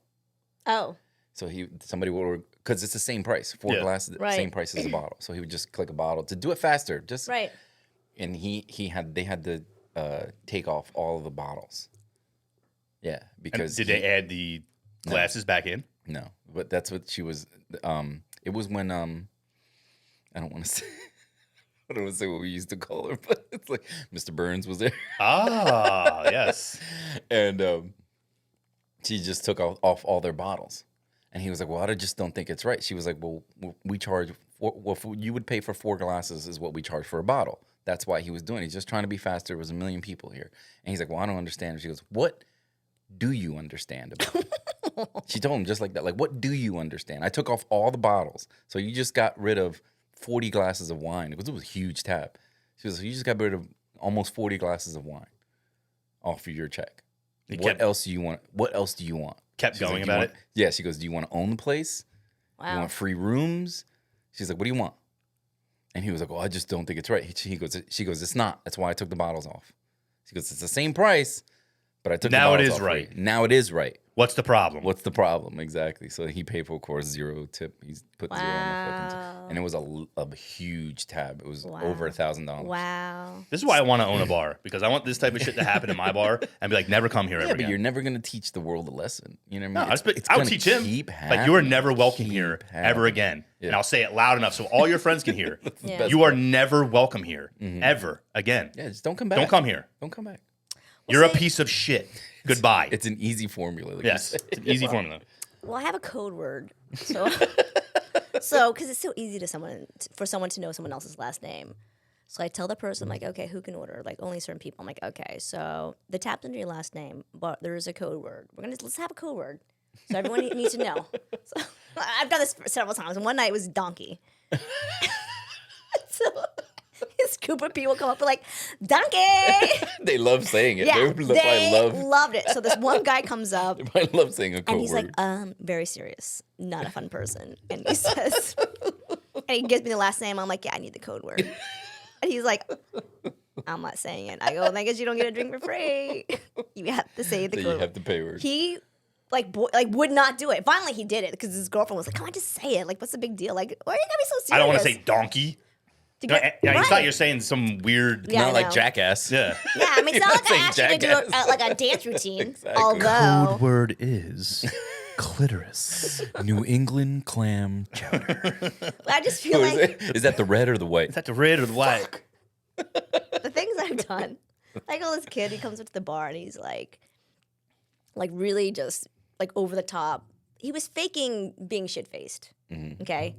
oh, So somebody would order, because it's the same price, 4 Yeah. glasses, Right. same price as a bottle. So he would just click a bottle to do it faster. Just right. And they had to take off all of the bottles. Yeah, because Did they add the glasses back in? No, but that's what she was. It was when I don't want to say. I don't want to say what we used to call her, but it's like Mr. Burns was there, Ah, yes. and she just took off all their bottles, and he was like, "Well, I just don't think it's right." She was like, "Well, we charge. You would pay for 4 glasses is what we charge for a bottle." That's why he was doing it. He's just trying to be faster. There was 1 million people here, and he's like, "Well, I don't understand." She goes, "What do you understand about it?" She told him just like that, like, "What do you understand? I took off all the bottles, so you just got rid of 40 glasses of wine." It was a huge tab. She was like, "You just got rid of almost 40 glasses of wine off of your check. What else do you want? What else do you want?" Kept She's going like, "Do you about want-" it. Yeah, she goes, "Do you want to own the place? You Wow. want free rooms?" She's like, "What do you want?" And he was like, "Well, I just don't think it's right." She goes, "It's not. That's why I took the bottles off." She goes, "It's the same price, but I took Now the it bottles is off for right. you. Now it is right. What's the problem? What's the problem?" Exactly. So he paid for, of course, 0 tip. He's put 0 on the fucking Wow. and it was a huge tab. It was Wow. over $1,000. Wow. This is why I want to own a bar, because I want this type of shit to happen in my bar and be like, never come here Yeah, ever but again. you're never gonna teach the world a lesson. You know what I No, mean? I would gonna teach him. keep Like, you are happening. never welcome Keep here ever happening. again. Yeah. And I'll say it loud enough so all your friends can hear. Yeah. best You are part. never welcome here ever again. Yeah, just don't come back. Don't come here. Don't come back. You're a say- piece of shit. Goodbye. It's an easy formula. Like you Yes, said. it's an easy formula. Well, I have a code word, so because it's so easy for someone to know someone else's last name. So I tell the person like, okay, who can order? Like only certain people. I'm like, okay, so the tab's under your last name, but there is a code word. Let's have a code word, so everyone needs to know. So I've done this several times, and one night it was donkey. So this group of people come up and like, donkey. They love saying it. Yeah, I loved it. So this one guy comes up. I love saying a code And he's word. like, very serious, not a fun person. And he says, and he gives me the last name. I'm like, yeah, I need the code word. And he's like, I'm not saying it. I go, well, I guess you don't get a drink for free. You have to say the So code you have word. to pay word. He would not do it. Finally, he did it because his girlfriend was like, come on, just say it. Like, what's the big deal? Like, why are you gotta be so serious? I don't want to say donkey. To No, get- I thought right. you're saying some weird. Yeah, I Not like know. jackass. Yeah. Yeah, I mean, it's not like I saying asked you to do jackass. like a dance routine. Exactly. Although, word is clitoris. New England clam chowder. I just feel Is like it? Is that the red or the white? Is that the red or the white? the things I've done. Like, this kid, he comes up to the bar and he's like really just like over the top. He was faking being shit faced. Okay.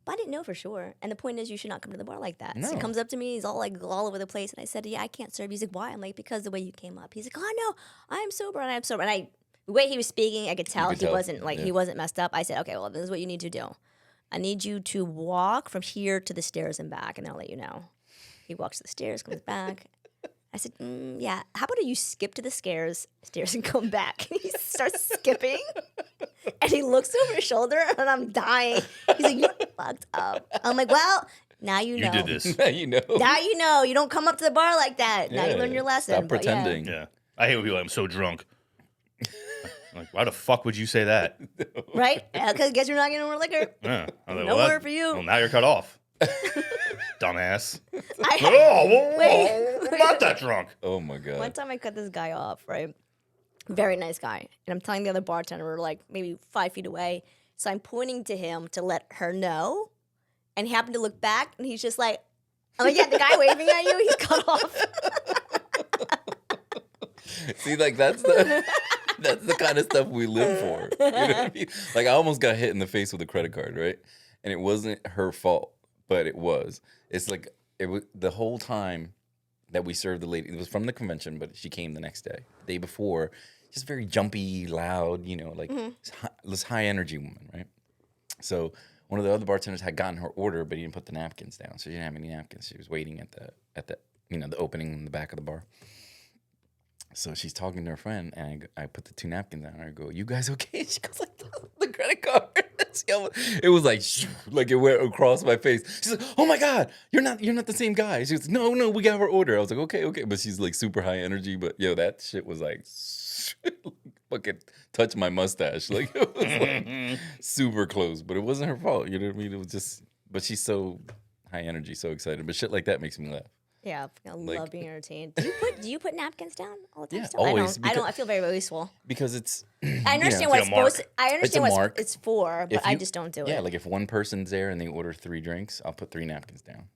But I didn't know for sure. And the point is, you should not come to the bar like that. So he No. comes up to me, he's all like all over the place. And I said, yeah, I can't serve you. He's like, why? I'm like, because the way you came up. He's like, oh no, I'm sober and I'm sober. And the way he was speaking, I could tell could he tell, wasn't like, yeah. he wasn't messed up. I said, okay, well, this is what you need to do. I need you to walk from here to the stairs and back, and I'll let you know. He walks to the stairs, comes back. I said, yeah, how about you skip to the stairs and come back? And he starts skipping. And he looks over his shoulder, and I'm dying. He's like, you're fucked up. I'm like, well, now you know. You did this. Now you know. Now you know. You don't come up to the bar like that. Now you Yeah, learn your lesson. Stop But yeah. pretending. Yeah. I hate when people are like, I'm so drunk. I'm like, why the fuck would you say that? Right? Because guess you're not getting more liquor. Yeah. I'm like, No well, word for you. Well, now you're cut off. Dumbass. I, Oh, I'm not that drunk. Oh my god. one time I cut this guy off, right? Very nice guy. And I'm telling the other bartender, we're like maybe 5 feet away. So I'm pointing to him to let her know. And he happened to look back and he's just like, I'm like, yeah, the guy waving at you, he's cut off. See, like that's the kind of stuff we live for. You know what I mean? Like I almost got hit in the face with a credit card, right? And it wasn't her fault, but it was. It's like it was the whole time that we served the lady. It was from the convention, but she came the next day. The day before, just very jumpy, loud, you know, like this high energy woman, right? So one of the other bartenders had gotten her order, but he didn't put the napkins down, so she didn't have any napkins. She was waiting at the you know, the opening in the back of the bar. So she's talking to her friend, and I put the 2 napkins down. And I go, "You guys okay?" She goes, "Like the credit card." It was like it went across my face. She's like, "Oh my god, you're not the same guy." She goes, "No, we got her order." I was like, "Okay," but she's like super high energy. But yo, that shit was like fucking touch my mustache. Like it was like super close, but it wasn't her fault. You know what I mean? It was just, but she's so high energy, so excited. But shit like that makes me laugh. Yeah, I Like- love being entertained. Do you put napkins down all the time? Yeah, still? always, I don't. I feel very wasteful. Because it's I understand know, what it's it's like a mark. supposed to, I understand a what mark. it's for, but If I you- just don't do yeah, it. like if one person's there and they order 3 drinks, I'll put 3 napkins down.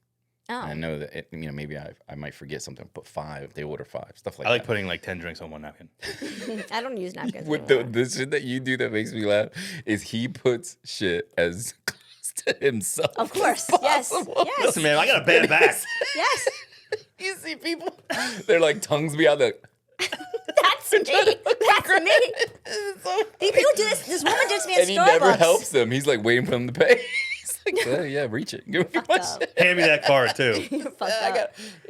Oh. And I know that it, you know, maybe I might forget something. Put 5 if they order 5, stuff like I like that. putting like 10 drinks on one napkin. I don't use napkins With anymore. the shit that you do that makes me laugh is he puts shit as close to himself. Of course, as yes, possible. yes, Listen, man, I got a bad back. yes. You see people, they're like tongues be out there. That's me. That's me. These people do this. This woman did this to me at And he Starbucks. never helps them. He's like waiting for them to pay. He's like, yeah, reach it. Give me my up. shit. Hand me that card too. You're fucked I up.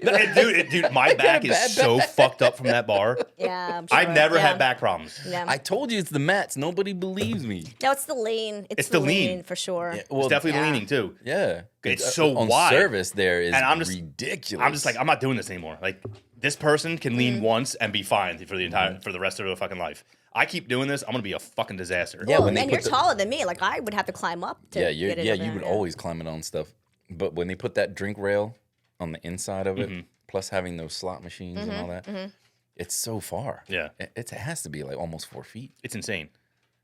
got, No, dude, my back is bad so fucked up from that bar. Yeah, I'm sure. I've never yeah. had back problems. Yeah. I told you it's the mats. Nobody believes me. No, it's the lean. It's the lean. lean for sure. Well, It's definitely yeah. leaning too. yeah. It's so on wide. service there is And I'm just- ridiculous. I'm just like, I'm not doing this anymore. Like, this person can lean once and be fine for the entire Mm-hmm. for the rest of their fucking life. I keep doing this, I'm gonna be a fucking disaster. Yeah, Well, when they and put you're the- taller than me. Like I would have to climb up to yeah, get it yeah, over you there, would always climb it on stuff. But when they put that drink rail on the inside of it, plus having those slot machines and all that, it's so far. Yeah. It has to be like almost 4 feet. It's insane.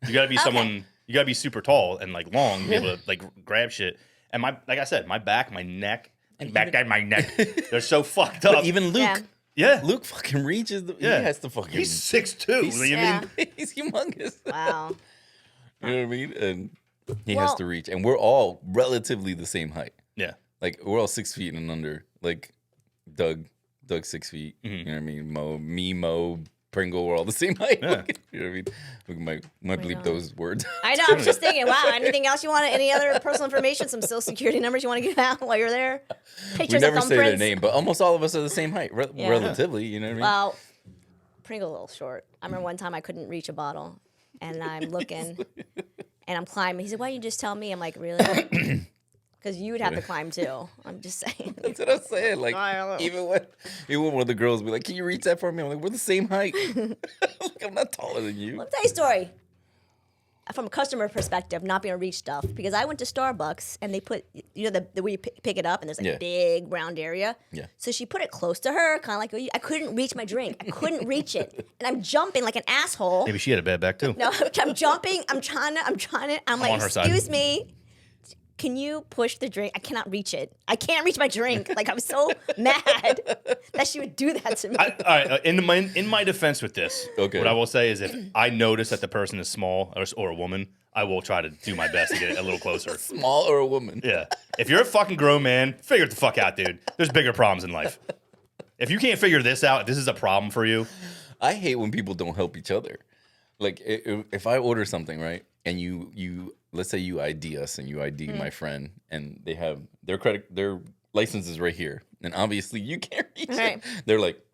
You gotta be someone. You gotta be super tall and like long to be able to like grab shit. And like I said, my back, my neck, and my neck, they're so fucked up. But even Luke, Yeah. yeah, Luke fucking reaches. Yeah. He has to fucking. he's 6'2". He's, You know what I mean? Yeah. he's humongous. Wow. You know what I mean? And he has Well- to reach, and we're all relatively the same height. Yeah. Like we're all 6 feet and under. Like Doug 6 feet. You know what I mean? Mo, Pringle, we're all the same height. Yeah. You know what I mean? We might bleep God. those words. I know. I'm just thinking. Wow. Anything else you want? Any other personal information? Some social security numbers you want to give out while you're there? We Pictures never of say their thumbprints. name, but almost all of us are the same height, Yeah. relatively. You know what I mean? Well, Pringle a little short. I remember one time I couldn't reach a bottle, and I'm looking, and I'm climbing. He said, "Why don't you just tell me?" I'm like, "Really?" Because you would have to climb too. I'm just saying. That's what I'm saying. Like I don't know. even when one of the girls be like, "Can you reach that for me?" I'm like, "We're the same height. Like, I'm not taller than you." Let me tell you a story. From a customer perspective, not being able to reach stuff, because I went to Starbucks and they put, you know, the where you pick it up and there's like Yeah. a big round area. Yeah. So she put it close to her, kind of like I couldn't reach my drink. I couldn't reach it, and I'm jumping like an asshole. Maybe she had a bad back too. No, I'm jumping. I'm trying to. I'm like, on her side. excuse me. Can you push the drink? I cannot reach it. I can't reach my drink. Like I'm so mad that she would do that to me. All right. In my defense with this, Okay. what I will say is if I notice that the person is small or a woman, I will try to do my best to get a little closer. Small or a woman? Yeah. If you're a fucking grown man, figure it the fuck out, dude. There's bigger problems in life. If you can't figure this out, if this is a problem for you. I hate when people don't help each other. Like if I order something, right, and you let's say you ID us and you ID my friend, and they have their license is right here, and obviously you can't reach Right. it. They're like,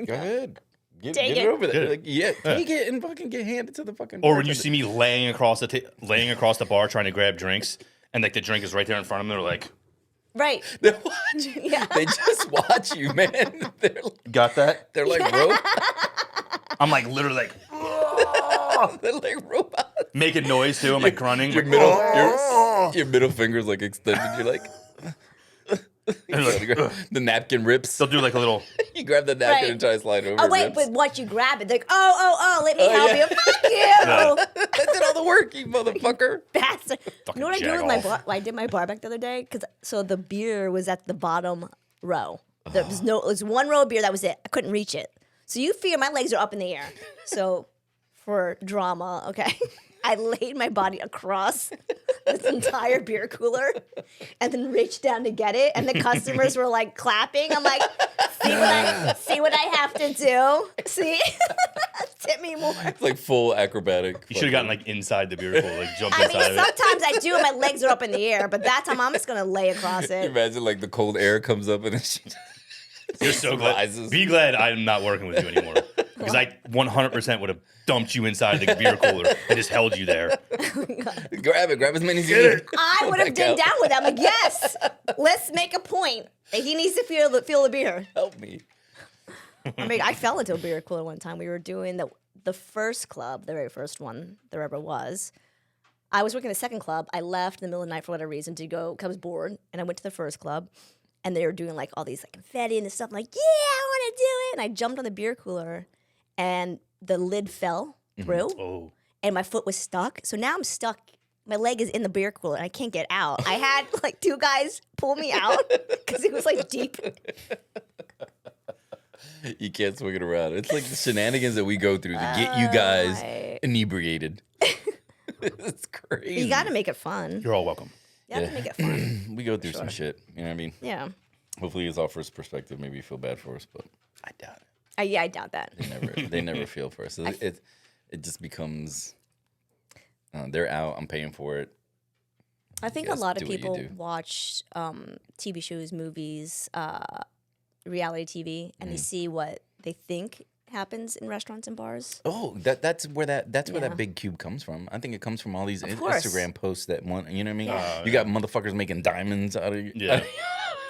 go ahead, get Take it it. over there. Good. Like, yeah, take it and fucking get handed to the fucking. Or when you bartender. see me laying across the bar trying to grab drinks, and like the drink is right there in front of them, they're like, Right. They watch. Yeah. They just watch you, man. "Got that?" They're like robots. I'm like literally like, They're like robots. making noise too. I'm like grunting. Your your middle finger's like extended. You're like, the napkin rips. They'll do like a little. You grab the napkin Right. and try to slide over. Oh it wait, rips. but once you grab it, they're like, oh, let me help yeah. you. Fuck you, I did all the work, you motherfucker. bastard. You know what I did with my jag bar? I did my bar back the other day so the beer was at the bottom row. There was one row of beer that was it. I couldn't reach it. So you figure my legs are up in the air. So for drama, okay, I laid my body across this entire beer cooler and then reached down to get it. And the customers were like clapping. I'm like, see what I have to do? See? Tip me more. It's like full acrobatic. You should have gotten like inside the beer pool, like jumped I mean, inside of it. sometimes I do and my legs are up in the air, but that time I'm just going to lay across You it. imagine like the cold air comes up and then she You're so glad. rises. Be glad I'm not working with you anymore. Because I 100% would have dumped you inside the beer cooler and just held you there. grab as many as you need. I would have Back digged out. down with him. Like, yes, let's make a point. That he needs to feel the beer. Help me. I mean, I fell into a beer cooler one time. We were doing the first club, the very first one there ever was. I was working the second club. I left in the middle of the night for whatever reason to go, because I was bored, and I went to the first club, and they were doing like all these like confetti and stuff. I'm like, yeah, I want to do it. And I jumped on the beer cooler, and the lid fell through, Oh. and my foot was stuck. So now I'm stuck. My leg is in the beer cooler, and I can't get out. I had like two guys pull me out because it was like deep. You can't swing it around. It's like the shenanigans that we go through to get you guys Right. inebriated. It's crazy. You got to make it fun. You're all welcome. You have to make it fun. We go through some shit. You know what I mean? Yeah. Hopefully, it's all first perspective. Maybe you feel bad for us, but I doubt it. Yeah, I doubt that. they never feel for us. So it just becomes they're out. I'm paying for it. I think a Yes, lot of do what you people do. watch TV shows, movies, reality TV, and they see what they think happens in restaurants and bars. Oh, that's where Yeah. that big cube comes from. I think it comes from all these course. Instagram posts that want. You know what I mean? Yeah. You got motherfuckers making diamonds out of Yeah. out of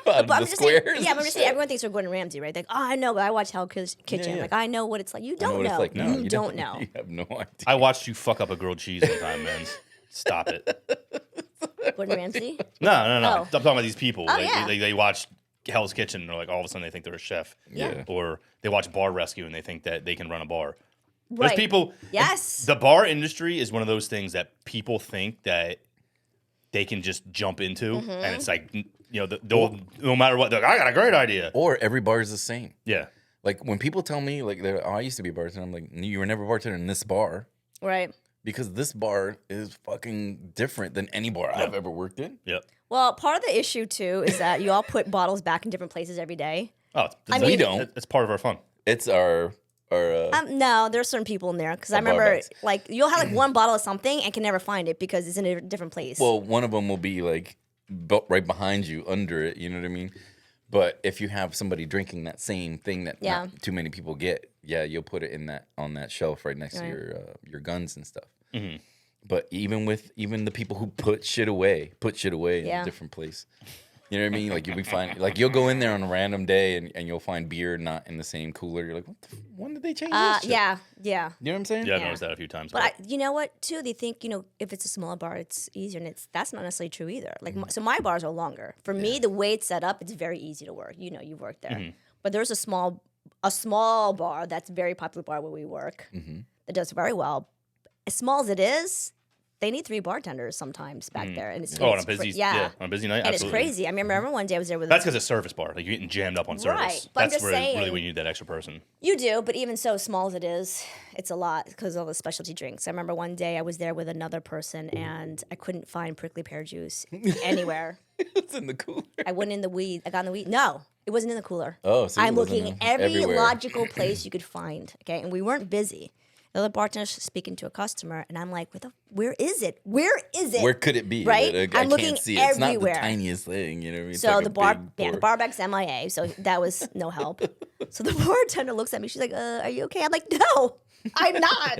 But the I'm just saying, squares. yeah, but I'm just saying, everyone thinks they're Gordon Ramsay, right? Like, oh, I know, I watch Hell's Kitchen. yeah. Like, I know what it's like. You I know don't what know. it's like. No, you don't know. You have no idea. I watched you fuck up a grilled cheese one time, man. Stop it. Gordon Ramsay? No. Oh. I'm talking about these people. Oh, Like, yeah. they watch Hell's Kitchen and they're like, all of a sudden they think they're a chef. Yeah. Or they watch Bar Rescue and they think that they can run a bar. Right. There's people. Yes. The bar industry is one of those things that people think that they can just jump into, Mm-hmm. and it's like, they'll no matter what, they're like, I got a great idea. Or every bar is the same. Yeah. Like when people tell me, like, I used to be a bartender. I'm like, you were never a bartender in this bar Right. because this bar is fucking different than any bar I've ever worked in. Yep. Well, part of the issue, too, is that you all put bottles back in different places every day. Oh, I We mean- don't. It's part of our fun. It's our No, there's certain people in there because I bar remember, backs. like, you'll have like one bottle of something and can never find it because it's in a different place. well, one of them will be like right behind you under it. You know what I mean? But if you have somebody drinking that same thing that Yeah. not too many people get, yeah, you'll put it on that shelf right next Right. to your guns and stuff. But even the people who put shit away in Yeah. a different place. You know what I mean? Like you'll go in there on a random day and you'll find beer not in the same cooler. You're like, when did they change this shit? yeah. You know what I'm saying? Yeah, I've Yeah. noticed that a few times. But you know what, too? They think, if it's a small bar, it's easier, and that's not necessarily true either. Like, so my bars are longer. For me, the way it's set up, it's very easy to work. You've worked there. But there's a small bar that's a very popular bar where we work that does very well. As small as it is, they need 3 bartenders sometimes back there, and it's on a it's busy, yeah. on a busy night, And absolutely. it's crazy. I remember one day I was there with That's because it's service bar. Like you're getting jammed up on service. Right, but I'm That's just where saying- really we need that extra person. You do, but even so small as it is, it's a lot because of all the specialty drinks. I remember one day I was there with another person and I couldn't find prickly pear juice anywhere. It's in the cooler. I went in the weed. I got in the weed. No, it wasn't in the cooler. Oh, so it I'm wasn't looking in- every everywhere. logical place you could find. Okay, and we weren't busy. The other bartender's speaking to a customer, and I'm like, where is it? Where is it? Where could it be? Right? That I I'm can't looking see it. It's not the everywhere. tiniest thing, you know what I mean? It's So like the a bar, big the pour. bar back's MIA, so that was no help. So the bartender looks at me. She's like, "Are you okay?" I'm like, "No, I'm not."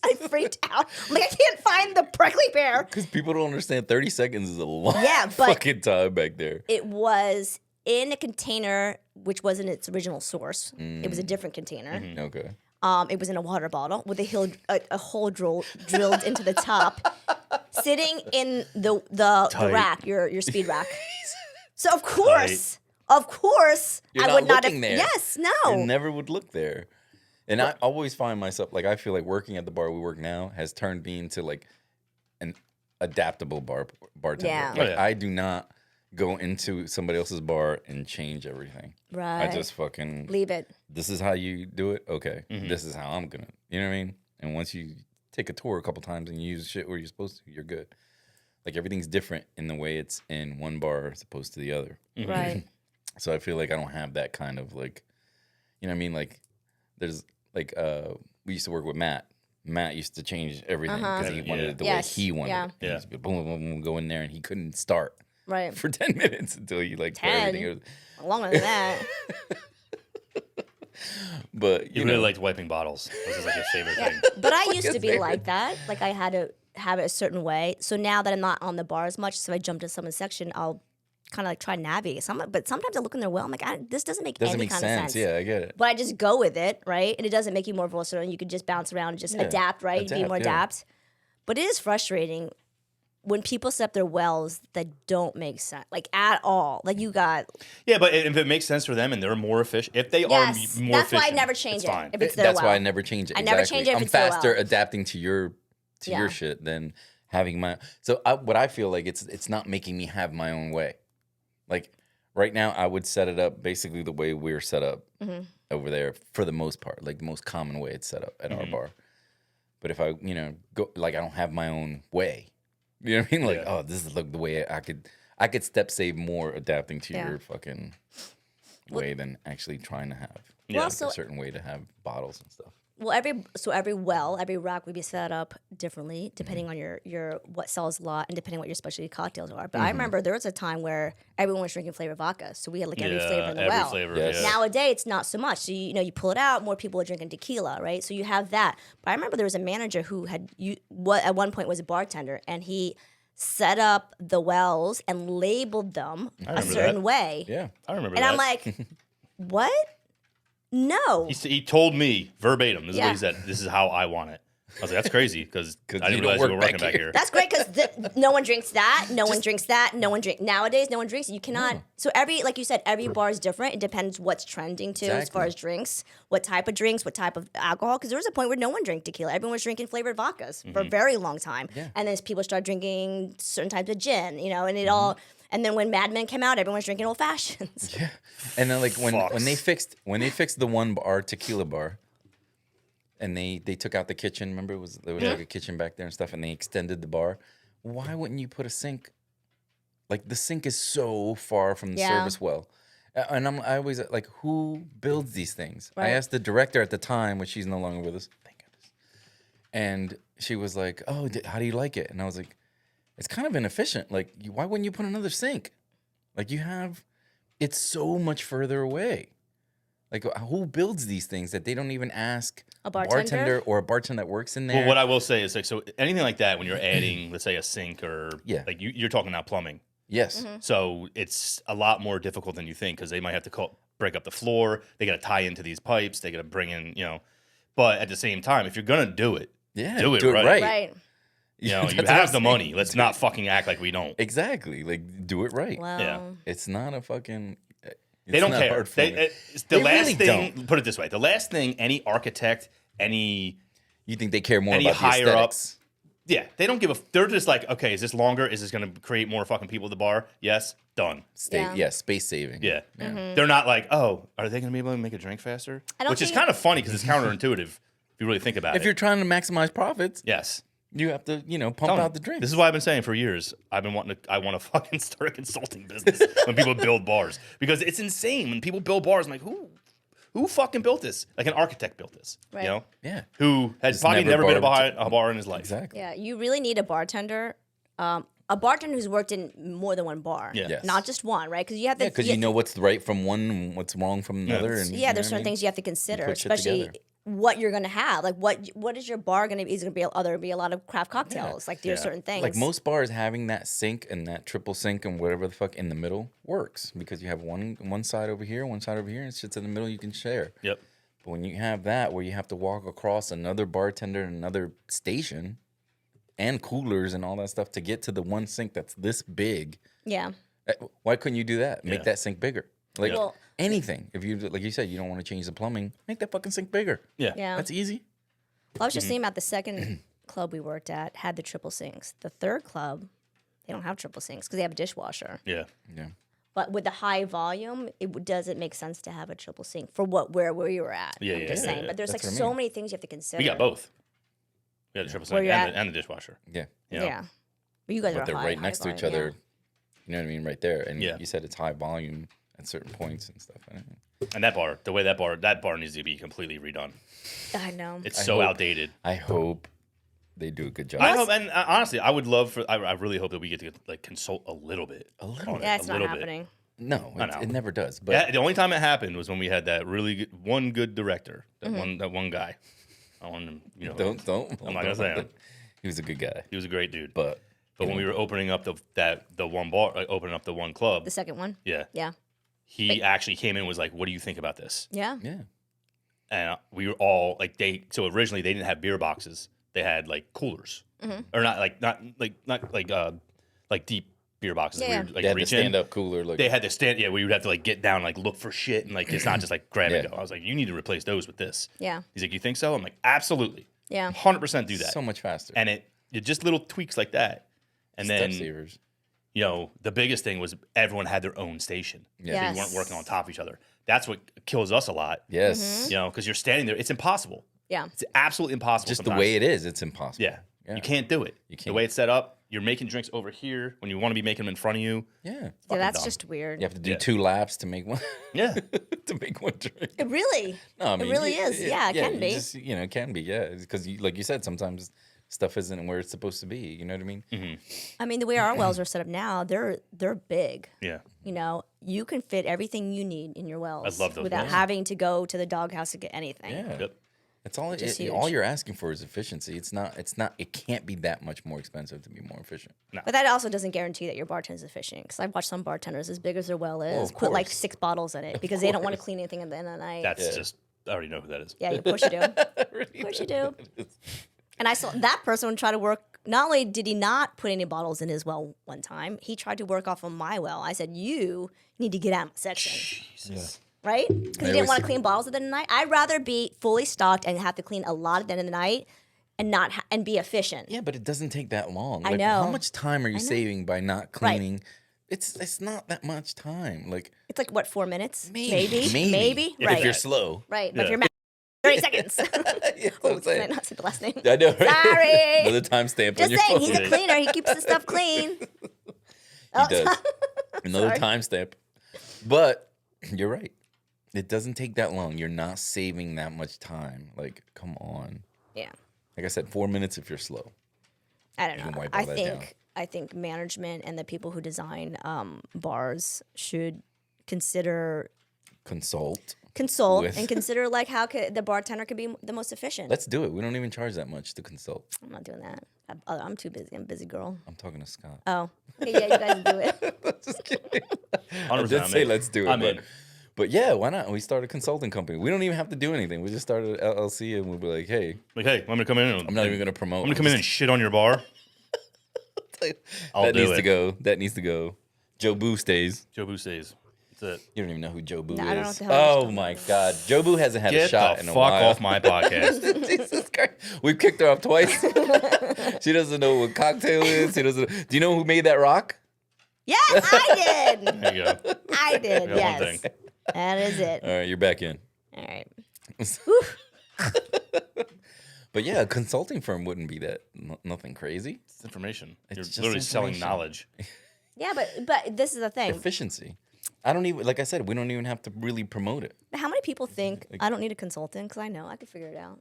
I freaked out. I'm like, "I can't find the prickly pear." Because people don't understand 30 seconds is a long Yeah, but- fucking time back there. It was in a container which wasn't its original source. It was a different container. Okay. It was in a water bottle with a hole drilled into the top, sitting in the Tight. rack, your speed rack. So of course, You're I not would not have. looking there. Yes, I no. never would look there. And I always find myself like I feel like working at the bar we work now has turned me into like an adaptable bartender. Yeah. Like, Oh, yeah. I do not go into somebody else's bar and change everything. Right. I just fucking Leave it. this is how you do it. Okay, Mm-hmm. this is how I'm gonna. You know what I mean? And once you take a tour a couple times and you use shit where you're supposed to, you're good. Like everything's different in the way it's in one bar as opposed to the other. Right. So I feel like I don't have that kind of like, you know what I mean? Like there's like we used to work with Matt. Matt used to change everything because he wanted it the Yes, way he wanted yeah. it. He Yeah. used to be boom, boom, boom, go in there and he couldn't start Right. for 10 minutes until he like put 10? everything. Longer than that. But You you really know, liked wiping bottles. This is like your favorite thing. But I used to his be favorite. like that. Like I had to have it a certain way. So now that I'm not on the bar as much, so if I jump to someone's section, I'll kind of like try to navigate. But sometimes I look in their well, I'm like, this doesn't make doesn't any make kind sense. of sense. Yeah, I get it. But I just go with it, right? And it doesn't make you more versatile, and you can just bounce around and just Yeah, adapt, right? Be adapt, more yeah. adapt. But it is frustrating when people set up their wells that don't make sense, like at all. Like you got Yeah, but if it makes sense for them and they're more efficient, if they yes. are more That's why I efficient, never change it's it fine. if it's their That's well. why I never change it. I never Exactly. change it if I'm it's their faster well. adapting to your Yeah. shit than having my. So what I feel like it's not making me have my own way. Like right now, I would set it up basically the way we're set up Mm-hmm. over there for the most part, like the most common way it's set up at our bar. But if I go like I don't have my own way. You know what I mean? Like, Yeah. oh, this is like the way I could step save more adapting to Yeah. your fucking way than actually trying to have Yeah. Well, a so certain way to have bottles and stuff. well, every rack would be set up differently depending on your what sells a lot and depending on what your specialty cocktails are. But I remember there was a time where everyone was drinking flavored vodka, so we had like every flavor in the every well. flavor. Yes. Yeah. Nowadays, it's not so much. So you pull it out, more people are drinking tequila, right? So you have that. But I remember there was a manager who at one point was a bartender, and he set up the wells and labeled them a remember certain that. way. Yeah. I remember And that. I'm like, what? No. He told me verbatim. This is what Yeah. he said. This is how I want it. I was like, that's crazy because I you didn't don't realize we work were back working back here. here. That's great because no one drinks that. No one drinks that. No one drink nowadays. No one drinks it. You cannot. So like you said, every bar is different. It depends what's trending too, as far Exactly. as drinks, what type of drinks, what type of alcohol. Because there was a point where no one drank tequila. Everyone was drinking flavored vodkas for a very long time. Yeah. And then people started drinking certain types of gin. And it all. And then when Mad Men came out, everyone was drinking old fashions. Yeah, and then like when Fucks. they fixed the one bar tequila bar, and they took out the kitchen. Remember, there was like a kitchen back there and stuff, and they extended the bar. Why wouldn't you put a sink? Like the sink is so far from the Yeah. service well, and I always like, who builds these things? I Right. asked the director at the time, which she's no longer with us. Thank goodness. And she was like, "Oh, how do you like it?" And I was like, it's kind of inefficient. Like, why wouldn't you put another sink? Like, it's so much further away. Like, who builds these things that they don't even ask A bartender? or a bartender that works in there? Well, what I will say is like, so anything like that, when you're adding, let's say, a sink or Yeah. like you're talking now plumbing. Yes. Mm-hmm. So it's a lot more difficult than you think because they might have to break up the floor. They got to tie into these pipes. They got to bring in, But at the same time, if you're gonna do it, Yeah. do it right. right. Right. You That's you what I'm have the saying. money. Let's not fucking act like we don't. Exactly. Like, do it right. Well, Yeah. It's not a fucking. They don't care. Hard for me. It's the They last really thing. don't. Put it this way: the last thing any architect, any You think they care more Any about the higher up- aesthetics? they don't give a. They're just like, okay, is this longer? Is this going to create more fucking people at the bar? Yes, done. Yeah. Space saving. Yeah, they're not like, oh, are they going to be able to make a drink faster? I don't Which is think- kind of funny because it's counterintuitive if you really think about it. If you're trying to maximize profits, yes. you have to, pump Tell 'em. out the drinks. This is what I've been saying for years. I want to fucking start a consulting business when people build bars because it's insane when people build bars. I'm like, who fucking built this? Like an architect built this, Right. you know? Yeah. Who had Just probably never never been barred- behind a bar in his life. Exactly. Yeah, you really need a bartender. A bartender who's worked in more than one bar. Yeah. Yes. Not just one, right? Because you have to. Because you know what's right from one and what's wrong from another. And, Yeah, you know there's what I certain mean? things you have to consider, put shit especially together. what you're gonna have. Like, what is your bar gonna be? Is it gonna be a lot of craft cocktails? Like, there's Yeah. certain things. Like most bars having that sink and that triple sink and whatever the fuck in the middle works because you have one side over here, one side over here, and shit's in the middle you can share. Yep. But when you have that, where you have to walk across another bartender and another station, and coolers and all that stuff to get to the one sink that's this big, Yeah. why couldn't you do that? Make Yeah. that sink bigger. Like Well- anything. If you, like you said, you don't want to change the plumbing, make that fucking sink bigger. Yeah. Yeah. That's easy. Well, I was just thinking about the second club we worked at had the triple sinks. The third club, they don't have triple sinks because they have a dishwasher. Yeah. Yeah. But with the high volume, doesn't make sense to have a triple sink for where you were at. Yeah, I'm yeah, just yeah, saying. yeah. But there's That's like what I so mean. many things you have to consider. We got both. We had the triple Where sink you're at? and the dishwasher. Yeah. You know? Yeah. But you guys But are they're high, right high next to each volume, other. You know what I mean? Right there. And Yeah. you said it's high volume at certain points and stuff. And that bar, the way that bar needs to be completely redone. Yeah. I know. It's I so hope- outdated. I hope they do a good job. I hope, and honestly, I would love for. I really hope that we get to like consult a little bit. A little on bit. it, Yeah, it's a not little bit. happening. No, I know. it never does. But Yeah, the only time it happened was when we had that really good director, Mm-hmm. that one guy. I want him, you know. don't. I'm not gonna say him. He was a good guy. He was a great dude. But when we were opening up the one bar, opening up the one club, The second one. yeah, Yeah. he actually came in and was like, "What do you think about this?" Yeah. yeah. And we were all like, so originally they didn't have beer boxes; they had like coolers, Mm-hmm. or not like deep beer boxes. Yeah, where yeah. you'd, like They had the reach in. stand up cooler. Like, They had to stand, yeah, where you would have to like get down, like look for shit, and like it's not just like grab and Yeah. go. I was like, you need to replace those with this. Yeah. He's like, you think so? I'm like, absolutely, Yeah. 100% do that. so much faster. And it just little tweaks like that, and Step then savers. you know the biggest thing was everyone had their own station. Yeah. So you Yes. weren't working on top of each other. That's what kills us a lot. Yes. You know, because you're standing there, it's impossible. Yeah. It's absolutely impossible. Just the sometimes. way it is, it's impossible. Yeah. Yeah. You can't do it. You The can't. way it's set up, you're making drinks over here when you want to be making them in front of you. Yeah. Yeah, Fucking that's dumb. just weird. You have to do Yeah. 2 laps to make one Yeah. to make one drink. It really. No, I mean, really is. Yeah, it can you be. Just, it can be. Yeah, because like you said, sometimes stuff isn't where it's supposed to be. You know what I mean? I mean, the way our wells are set up now, they're big. Yeah. You know, you can fit everything you need in your wells love those without wells. having to go to the doghouse to get anything. Yeah. Yep. It's all. is All huge. you're asking for is efficiency. It's not. It can't be that much more expensive to be more efficient. But that also doesn't guarantee that your bartender's efficient. Because I've watched some bartenders, as big as their well is, of put like course. 6 bottles in it because they don't want to clean anything at the end of the night. That's just, I already know who that is. Yeah, of course you do. Of course you do. And I saw that person try to work. Not only did he not put any bottles in his well one time, he tried to work off of my well. I said, "You need to get out of my section." Jesus. Right? Because he didn't always want to say- clean bottles at the end of the night. I'd rather be fully stocked and have to clean a lot at the end of the night and not and be efficient. Yeah, but it doesn't take that long. I Like, How know. much time are you saving by not cleaning? It's not that much time. Like It's like what, 4 minutes? maybe. Maybe. If Right. you're slow. Right. But Yeah. if you're mad, 30 seconds. Yeah, that's what I'm Can I saying. not say the last name? I know. Right? Sorry. Another timestamp on Just your saying, phone. he's a cleaner. He keeps the stuff clean. He does. Another Sorry. timestamp. But you're right. It doesn't take that long. You're not saving that much time. Like, come on. Yeah. Like I said, 4 minutes if you're slow. I don't can know. wipe all I that think down. I think management and the people who design bars should consider Consult. consult With- and consider like how the bartender could be the most efficient. Let's do it. We don't even charge that much to consult. I'm not doing that. I'm too busy. I'm a busy girl. I'm talking to Scott. Oh, okay, yeah, you guys do it. Just kidding. 100%, I did I'm say in. let's do it. I'm but, in. but yeah, why not? We start a consulting company. We don't even have to do anything. We just started an LLC and we'll be like, hey, Like, hey, I'm gonna come in. And, I'm not even going to promote. I'm gonna come in and shit on your bar. I'll that do needs it. to go. That needs to go. Joe Boo stays. Joe Boo stays. That's it. You don't even know who Joe Boo No, is. I don't know what the hell you're Oh talking my God. Joe Boo hasn't had a Get shot the in a fuck while. off my podcast. Jesus Christ. We've kicked her off twice. She doesn't know what cocktail is. She doesn't. Do you know who made that rock? Yes, I did. There you go. I did. We got one Yes, thing. that is it. All right, you're back in. All right. But yeah, a consulting firm wouldn't be that nothing crazy. It's information. It's You're just literally selling information. knowledge. Yeah, but this is the thing. Efficiency. I don't even, like I said, we don't even have to really promote it. How many people think I don't need a consultant because I know I could figure it out?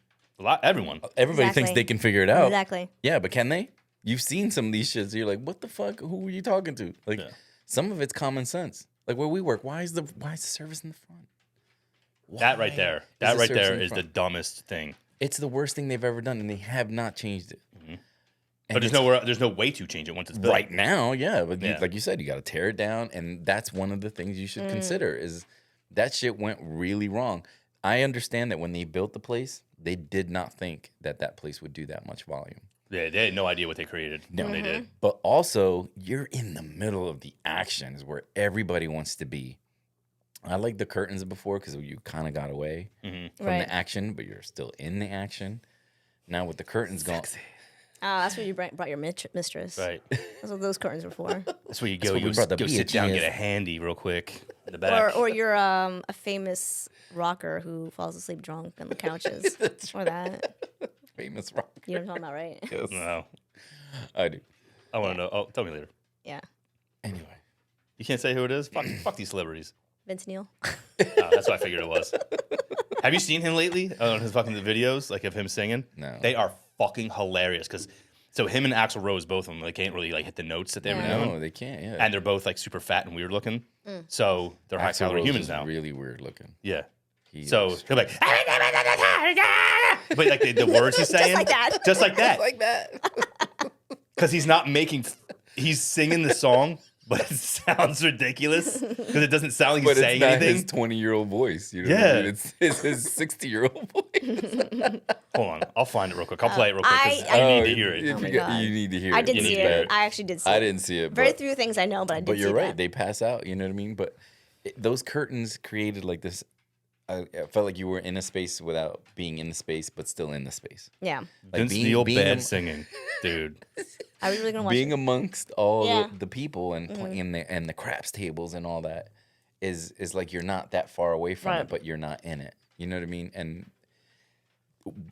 Everyone. Everybody thinks Exactly. they can figure it out. Exactly. Yeah, but can they? You've seen some of these shits. You're like, what the fuck? Who are you talking to? Like, Yeah. some of it's common sense. Like where we work, why is the service in the front? That right Why there. is That the right service there in is the front? dumbest thing. It's the worst thing they've ever done, and they have not changed it. But there's no way to change it once it's built. Right now, yeah, but Yeah. like you said, you got to tear it down, and that's one of the things you should consider is that shit went really wrong. I understand that when they built the place, they did not think that that place would do that much volume. Yeah, they had no idea what they created when they did. But also, you're in the middle of the actions where everybody wants to be. I like the curtains before because you kind of got away from Right. the action, but you're still in the action. Now with the curtains gone, Oh, that's where you brought your mistress. Right. That's what those curtains were for. That's where you go. where we brought the Go sit down, bitches. get a handy real quick in the back. Or you're a famous rocker who falls asleep drunk on the couches. Or that. famous rock. You know what I'm talking about, right? Yes, No, I do. I want to know. Oh, tell me later. Yeah. Anyway, You can't say who it is. Fuck these celebrities. Vince Neil. Oh, that's what I figured it was. Have you seen him lately on his fucking videos, like of him singing? No. They are fucking hilarious. So him and Axl Rose, both of them, they can't really like hit the notes that they were Yeah. doing, no, they can't. Yeah, and they're both like super fat and weird looking. So they're high Axl calorie Rose humans is now. really weird looking. Yeah. He So is- he'll be like, but like the words he's saying, like that. just like that, like that. because he's not making, he's singing the song, but it sounds ridiculous because it doesn't sound like he's But saying it's not anything. his 20-year-old voice. You know what I Yeah. mean? It's his 60-year-old voice. Hold on, I'll find it real quick. I'll play it real quick because I- I need to hear it. If Oh my you, God. you need to hear I it. did It's see bad. it. I actually did see I it. didn't see it. Very but, few things I know, but I did But see you're right. that. They pass out. You know what I mean? But those curtains created like this. I felt like you were in a space without being in the space, but still in the space. Yeah. Like Vince Neil being bad am- singing, dude. I was really going to watch being it. amongst all Yeah. Mm-hmm. the people and playing the craps tables and all that is like you're not that far away from Right. it, but you're not in it. You know what I mean? And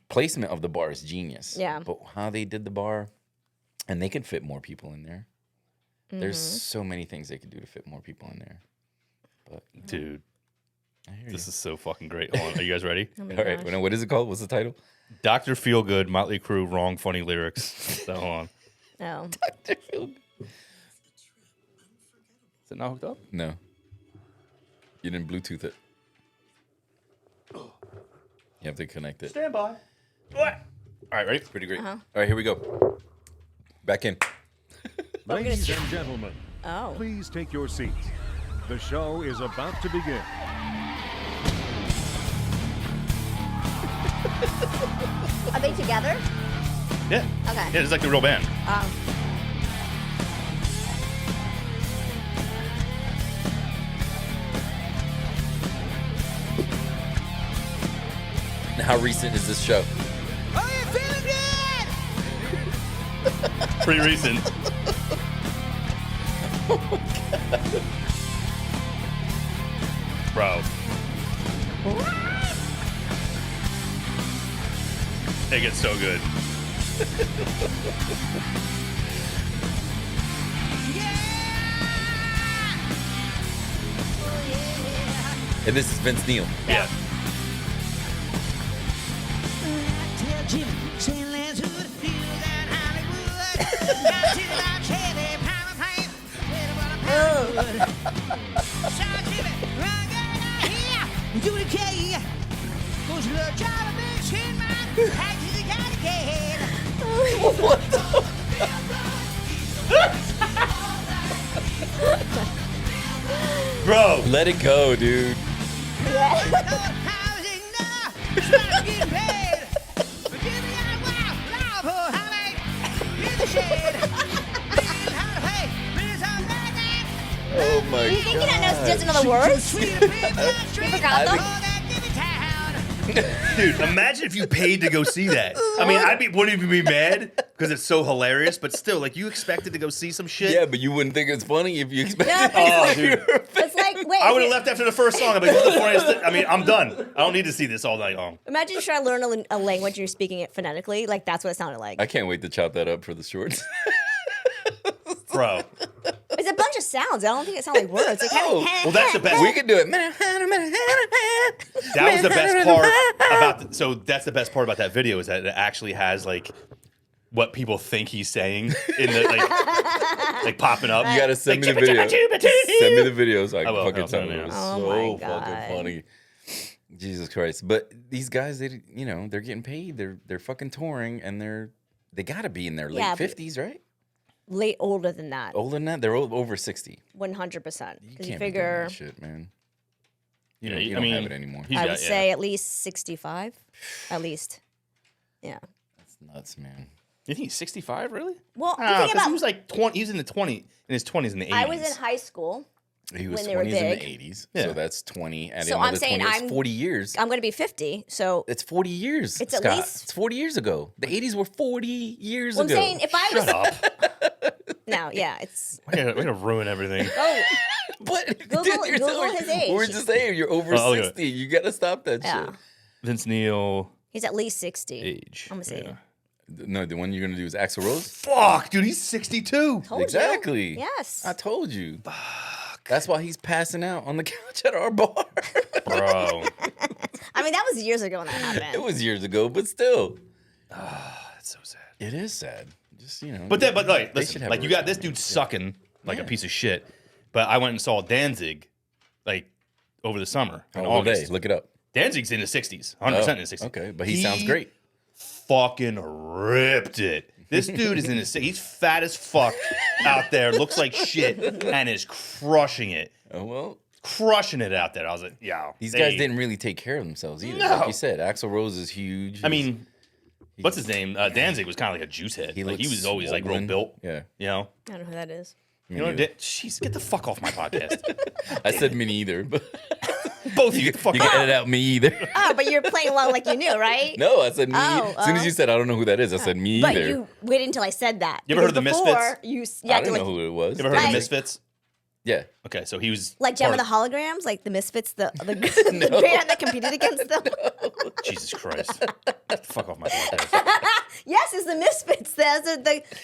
placement of the bar is genius. Yeah. But how they did the bar, and they could fit more people in there. There's Mm-hmm. so many things they could do to fit more people in there. But Dude, I hear this you. is so fucking great. Hold on, are you guys ready? Oh my All right. gosh. Well, now, what is it called? What's the title? Dr. Feelgood, Motley Crue, wrong funny lyrics. So hold on. No. Is it not hooked up? No. You didn't Bluetooth it. You have to connect it. Stand by. What? All right, ready? Pretty great. Uh-huh. All right, here we go. Back in. Ladies and gentlemen, Oh. please take your seats. The show is about to begin. Are they together? Yeah. Okay. Yeah, it's like the real band. How recent is this show? Pretty recent. Bro. It gets so good. And this is Vince Neil. Yeah. Bro. Let it go, dude. Oh my You think he doesn't know the words? You forgot them? Dude, imagine if you paid to go see that. I mean, wouldn't even be mad because it's so hilarious, but still, like, you expected to go see some shit. Yeah, but you wouldn't think it's funny if you expected No, Oh, dude. It's like, wait. I would have left after the first song. I'm like, what's the funniest thing? I mean, I'm done. I don't need to see this all night long. Imagine you're trying to learn a language and you're speaking it phonetically. Like, that's what it sounded like. I can't wait to chop that up for the shorts. Bro. It's a bunch of sounds. I don't think it sounds like words. Like, Well, that's the best. We could do it. That was the best part about. So that's the best part about that video is that it actually has like what people think he's saying in the like popping up. You gotta send me the Like, video. Send me the video so I I can will. fucking I'll tell send you. it, It was yeah. Oh so my fucking God. funny. Jesus Christ! But these guys, they're getting paid. They're fucking touring, and they gotta be in their late Yeah, but- 50s, right? late older than that. Older than that, they're over 60. 100%. You Because can't you be doing figure that shit, man. You Yeah, don't, you I don't have mean, it anymore. he's I got- would yeah. say at least 65. At least. Yeah. That's nuts, man. You think he's 65, really? Well, the Ah, thing 'cause about he was like 20. He was in his 20s in the 80s. I was in high school. He was When they were 20s in the big. 80s. Yeah. So that's 20. And So another I'm saying 20, that's I'm- 40 years. I'm going to be 50. So It's 40 years. It's at Scott. least- It's 40 years ago. The 80s were 40 years well, I'm ago. saying if I was Shut up. no, yeah, it's We're gonna ruin everything. oh But Google- you're Google telling- his age. We're just saying you're over Oh, look at 60. You got to stop that yeah, shit. Vince Neil he's at least 60. age. I'm gonna say Yeah. No, the one you're gonna do is Axl Rose. Fuck, dude, he's 62. Told you. Exactly. Yes. I told you. That's why he's passing out on the couch at our bar. Bro. I mean, that was years ago when that It happened. was years ago, but still, That's so sad. it is sad. Just But like, they should listen, have like a you got this retirement. dude sucking like a Yeah. piece of shit. But I went and saw Danzig, like over the summer in How old are August. they? Look it up. Danzig's in his 60s, 100% in his 60s. Okay, but he sounds great. Fucking ripped it. This dude is in his. He's fat as fuck out there, looks like shit, and is crushing it. Oh well, Crushing it out there. I was like, yo. these they- guys didn't really take care of themselves either. No. Like you said, Axl Rose is huge. I mean, what's his name? Danzig was kind of like a juice head. he Like, he looks was always like real swollen. built. Yeah, You know? I don't know who that is. You know, jeez, get the fuck off my podcast. I said me neither, but Both of you get the fuck you off. can edit out me either. Oh, but you're playing along like you knew, right? No, I said me. Oh, as soon as oh. you said I don't know who that is, I said me But either. you waited until I said that. You ever heard of Because the before, Misfits? You I acted didn't like know who it was. You ever heard of Like- the Misfits? Yeah. Okay, so he was like Gem of part the Holograms, like the Misfits, the band that competed against them. Jesus Christ. Get the fuck off my podcast. Yes, it's the Misfits. That's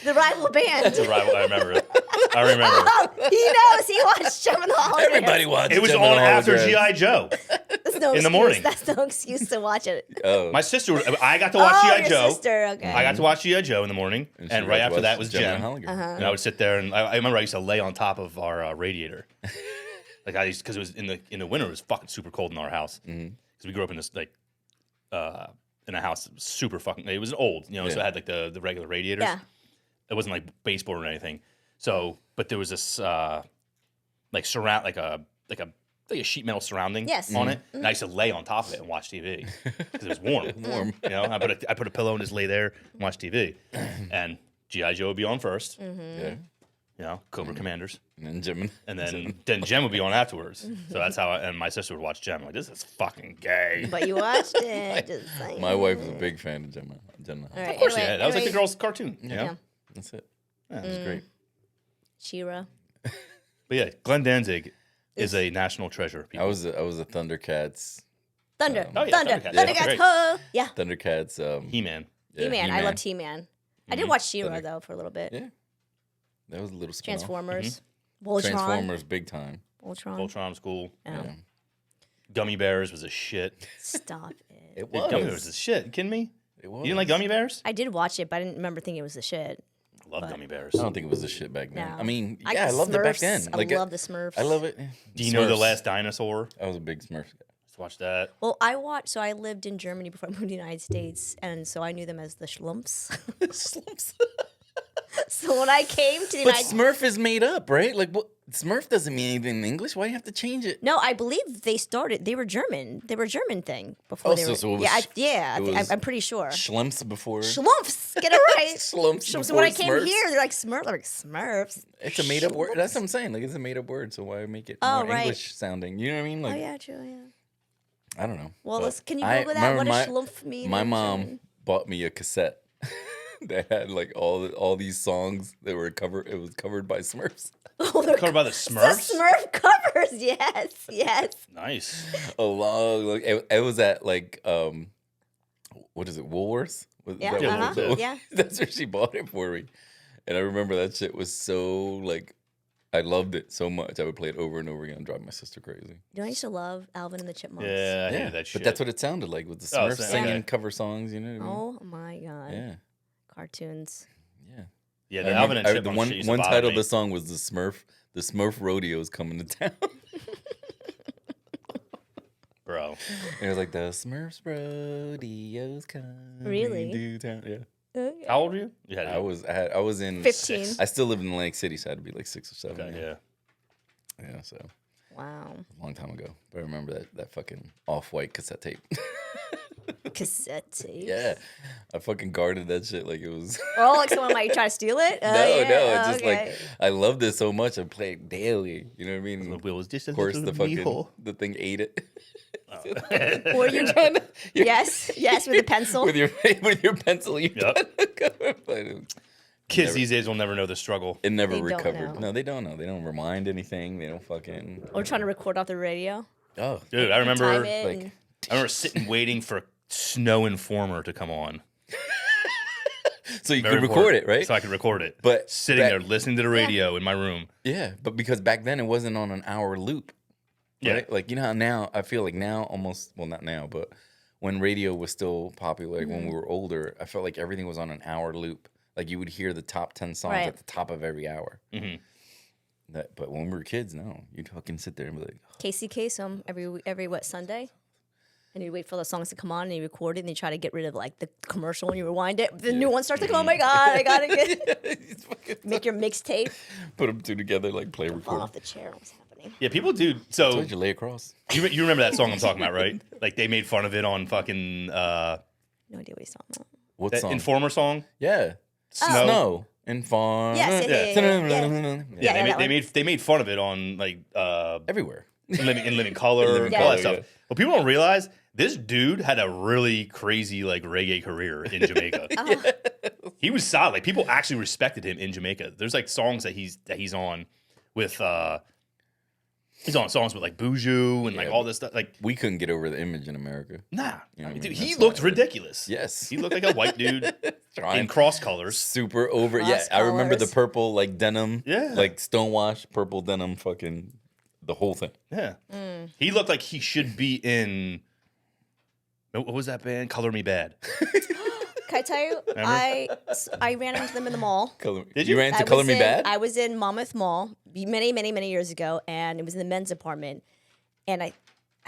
the rival band. Right, I remember it. I remember. Oh, he knows. He watched Gem of the Holograms. Everybody watched It was Gem of on the after Holograms. G.I. Joe. That's no in the excuse. morning. That's no excuse to watch it. Oh. My sister, I got to watch Oh, G.I. your Joe. sister. Okay. I got to watch G.I. Joe in the morning, she and right got to after watch that was Gem Jem. of the Hologram. And I would sit there, and I remember I used to lay on top of our radiator. Like I used, because it was in the winter, it was fucking super cold in our house. Because we grew up in this like in a house that was super fucking. It was old, so it Yeah. had like the regular radiators. Yeah. It wasn't like baseboard or anything. So, but there was this like surround like a sheet metal surrounding Yes. on it, and I used to lay on top of it and watch TV because it was warm. Warm. I put a pillow and just lay there and watch TV, and GI Joe would be on first. Yeah. Cobra Commanders, And then Jim. and then Jem would be on afterwards. So that's how. And my sister would watch Jem. Like, this is fucking gay. But you watched it. Just saying. My wife was a big fan of Gemma. All right, Of course, anyway, yeah, that was like the anyway, girls' cartoon. Yeah. That's it. That was great. She-Ra. But yeah, Glenn Danzig is a national treasure. I People. was a Thundercats. Thunder. Oh, yeah, Thunder. Thundercats. Thundercats. Yeah, great. Huh. Yeah. Thundercats. He-Man. Yeah, He-Man. I He-Man. loved He-Man. I did watch She-Ra, Thunder- though, for a little bit. Yeah. That was a little spin-off. Transformers. Voltron. Transformers, big time. Voltron. Voltron was cool. Yeah. Yeah. Gummy Bears was a shit. Stop it. It Dude, was. Gummy Bears was a shit. You kidding me? It was. You didn't like Gummy Bears? I did watch it, but I didn't remember thinking it was the shit. I love Gummy Bears. I don't think it was the shit back then. No. I mean, I yeah, I loved it back Smurfs. then. I love the Smurfs. I love it. Do you know The Smurfs. Last Dinosaur? I was a big Smurf guy. Let's watch that. Well, I lived in Germany before I moved to the United States, and so I knew them as the Schlumps. Slumps. So when I came to the But United Smurf is made up, right? Like, what? Smurf doesn't mean anything in English. Why do you have to change it? No, I believe they started. They were German. They were a German thing before Oh, they so- were. so it was yeah, it was I'm pretty sure. Schlumps before. Schlumps, get it right. Schlumps So before when I came Smurfs. here, they're like Smurfs. I'm like Smurfs. It's a made up word. That's what I'm saying. Like, it's a made up word. So why make it Oh, more right. English sounding? You know what I mean? Oh Like, yeah, true. Yeah. I don't know. Well, But can you I Google that? What remember does Schlumpf mean? My in mom German? bought me a cassette that had like all these songs that were covered. It was covered by Smurfs. Oh, they're Covered by the the Smurfs? Smurf covers. Yes, yes. Nice. A long, like it was at like what is it, Woolworths? Yeah, Is that what- yeah. That's where she bought it for me, and I remember that shit was so like, I loved it so much. I would play it over and over again and drive my sister crazy. You know, I used to love Alvin and the Chipmunks. Yeah, I hated that shit. But that's what it sounded like with the Oh, Smurfs so- singing okay. cover songs. You know what I mean? Oh my god. Yeah, Cartoons. yeah. Yeah, I the remember- Alvin and the Chipmunks shit used to one bother title of me. the song was the Smurf Rodeo's coming to town. Bro. It was like the Smurfs Rodeo's coming Really? to town. Yeah. How old were you? You had I was in 15. I still lived in Atlantic City, so I had to be like 6 or 7. Okay, yeah. Yeah, so Wow. A long time ago. But I remember that fucking off-white cassette tape. Cassette tape. Yeah. I fucking guarded that shit like it was... Oh, like someone might try to steal it? No, it's just like, I love this so much. I play it daily. You know what I mean? The wheel was just a Of course, little the fucking mijo. the thing ate it. Or you're trying to, yes, with a pencil. with your pencil. You Yep. Kids Never- these days will never know the struggle. It never They don't recovered. know. No, they don't know. They don't remind anything. They don't fucking. Or trying to record off the radio. Oh, Dude, I remember Time it like- and- I remember sitting waiting for Snow Informer to come on. so you Very could record important. it, right? So I could record it. But sitting back- there listening to the radio in my room. Yeah, but because back then it wasn't on an hour loop. Yeah. Right? Like, you know how now, I feel like now almost, well, not now, but when radio was still popular, like when we were older, I felt like everything was on an hour loop. Like you would hear the top 10 songs Right. at the top of every hour. Mhm. But when we were kids, no. You'd fucking sit there and be like, Casey Kasem every what Sunday, and you wait for the songs to come on and you record it and you try to get rid of like the commercial and you rewind it. The new one starts like, oh my god, I gotta get make your mixtape. put them two together, like play Fall record. off the chair. What's happening? Yeah, people do. So Told you lay across. you remember that song I'm talking about, right? Like they made fun of it on fucking No idea what he's talking about. What that song? Informer song. Yeah. Snow. Snow. And farm. Yes, yeah. They made fun of it on like Everywhere. in Living Color, In Living all Color, that stuff. yeah. What people don't realize, this dude had a really crazy like reggae career in Jamaica. He was solid. Like people actually respected him in Jamaica. There's like songs that he's on with he's on songs with like Buju and like Yeah. all this stuff. Like We couldn't get over the image in America. nah, You know I mean, what I dude, mean? he That's looked not it. ridiculous. Yes. He looked like a white dude in Trying cross colors. super over. Yeah, Cross I remember the colors. purple like denim. Yeah. Like stonewash, purple denim, fucking the whole thing. Yeah, he looked like he should be in. What was that band? Color Me Bad. Can I tell you? I ran into them in the mall. Did you? ran I to Color was Me in- Bad? I was in Monmouth Mall many years ago, and it was in the men's department. And I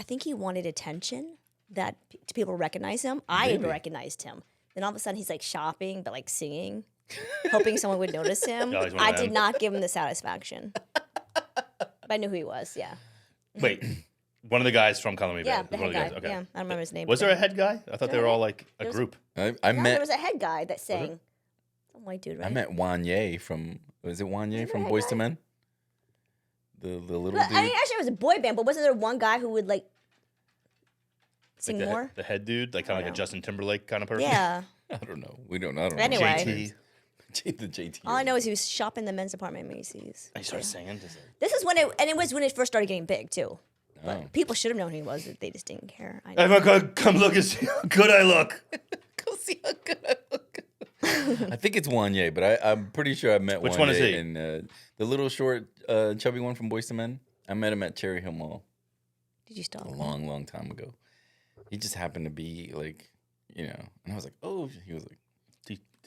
think he wanted attention that people recognize him. I Maybe. recognized him. Then all of a sudden he's like shopping, but like singing, hoping someone would notice him. Oh, he's one of I them. did not give him the satisfaction. But I knew who he was. Yeah, Wait, one of the guys from Color Me yeah, Bad. the One head of guy. Okay. Yeah, I don't remember his name. Was there a head guy? I thought they were all like a There's- group. I No, there met was a head guy that sang. Some white dude, right? I met Wanye from Wanye from head Boyz guy? II Men? The little But, dude. I mean, actually, it was a boy band, but wasn't there one guy who would like sing Like more? the head dude, like kind of like a know. Justin Timberlake kind of person. Yeah. I don't know. I don't know. Anyway. The JT. All I know is he was shopping the men's department at Macy's. And he started singing. Just like, This is when it was when it first started getting big too. Oh. People should have known who he was. They just didn't care. I know. Everyone come look and see how good I look. Go see how good I look. I think it's Wanye, but I'm pretty sure I met Which Wanye one is he? in the little short, chubby one from Boyz II Men. I met him at Cherry Hill Mall Did you stop? a long time ago. He just happened to be like, you know, and I was like, oh, he was like,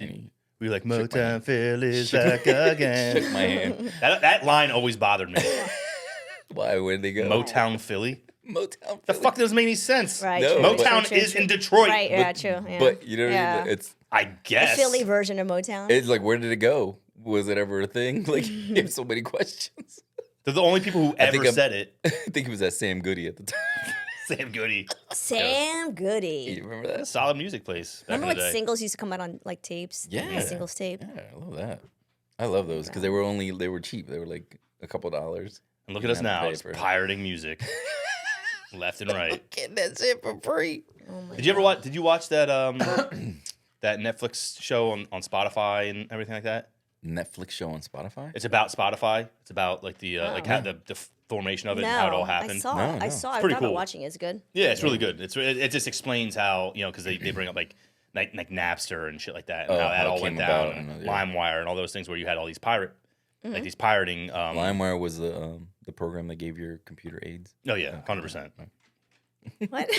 and he We like Shook my Motown hand. Philly's Shook- back again. shook my hand. That line always bothered me. Why? Where'd they go? Motown Philly. Motown. The Philly. fuck doesn't make any sense. Right. No, true, but- Motown true, is true. in Detroit. Right. Yeah. True. Yeah. But you know, what I Yeah. mean? It's I The guess. Philly version of Motown. it's like, where did it go? Was it ever a thing? Like, you have so many questions. They're the only people who I think ever I'm- said it. I think it was at Sam Goody at the time. Sam Goody. Sam Goody. You remember that? Solid music place. Back Remember in when the day. singles used to come out on like tapes? Yeah. Like, singles tape. Yeah, I love that. I love those because they were cheap. They were like a couple dollars. And look at us Didn't have to now, pay it's for it. pirating music, left and right. Getting that shit for free. Did you ever watch? Did you watch that that Netflix show on Spotify and everything like that? Netflix show on Spotify? It's about Spotify. It's about like the like how the formation of it No, and how it all I happened. saw. No, no. I saw. I pretty thought cool. about watching it. It's good. Yeah, it's really good. It just explains how because they bring up like Napster and shit like that, and Oh, how that how it all came went down, about and and, yeah. LimeWire and all those things where you had all these like these pirating. LimeWire was the program that gave your computer AIDS. Oh yeah, 100%. What?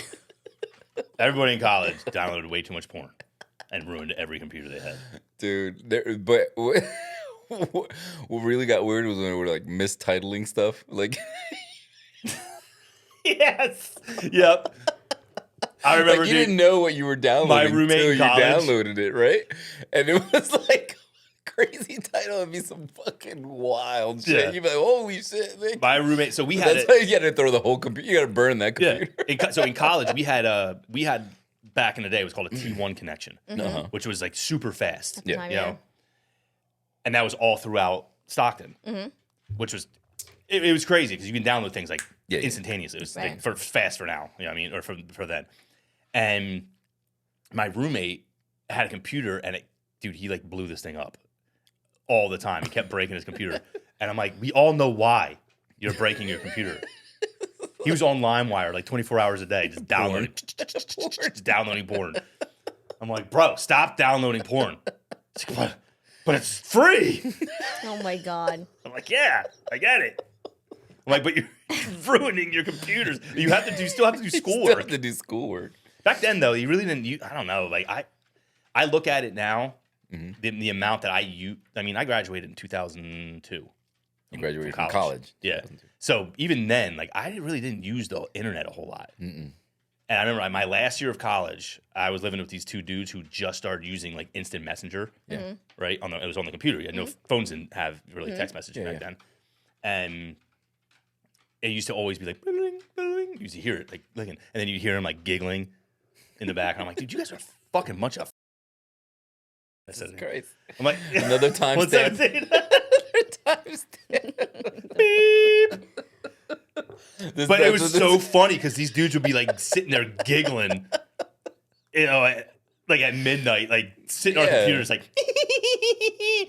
Everybody in college downloaded way too much porn and ruined every computer they had. Dude, but what really got weird was when they were like mistitling stuff. Like, Yes. Yep. I remember. like you dude, didn't know what you were downloading roommate until in you college- downloaded it, right? And it was like crazy title. It'd be some fucking wild shit. Yeah. You'd be like, holy shit. Man. My roommate. So we had That's how you got to throw the whole computer. You got to burn that Yeah. computer. So in college, we had back in the day, it was called a T1 connection, Uh-huh. which was like super fast. Yeah. Time, You know, and that was all throughout Stockton, which was it was crazy because you can download things like Yeah, yeah. instantaneously. It was like Right. for fast for now, you know what I mean, or for then. And my roommate had a computer, and he like blew this thing up all the time. He kept breaking his computer, and I'm like, we all know why you're breaking your computer. He was on LimeWire like 24 hours a day, just downloading, just downloading porn. I'm like, bro, stop downloading porn. He's like, but it's free. Oh my god. I'm like, yeah, I get it. I'm like, but you're ruining your computers. You still have to do Still schoolwork. have to do schoolwork. Back then, though, you really didn't. I don't know. Like I look at it now, the amount that I use. I mean, I graduated in 2002. You graduated from college. Yeah. So even then, like I really didn't use the internet a whole lot. And I remember my last year of college, I was living with these two dudes who just started using like instant messenger. Yeah. Right? It was on the computer. You had no phones, didn't have really text messaging back then. And it used to always be like, bling, bling. You used to hear it like clicking. And then you hear him like giggling in the back. And I'm like, dude, you guys are fucking bunch of Christ. I'm like, Another time what's stamp. Beep. This But it was episode- so funny because these dudes would be like sitting there giggling, you know, like at midnight, like sitting on Yeah. computers, like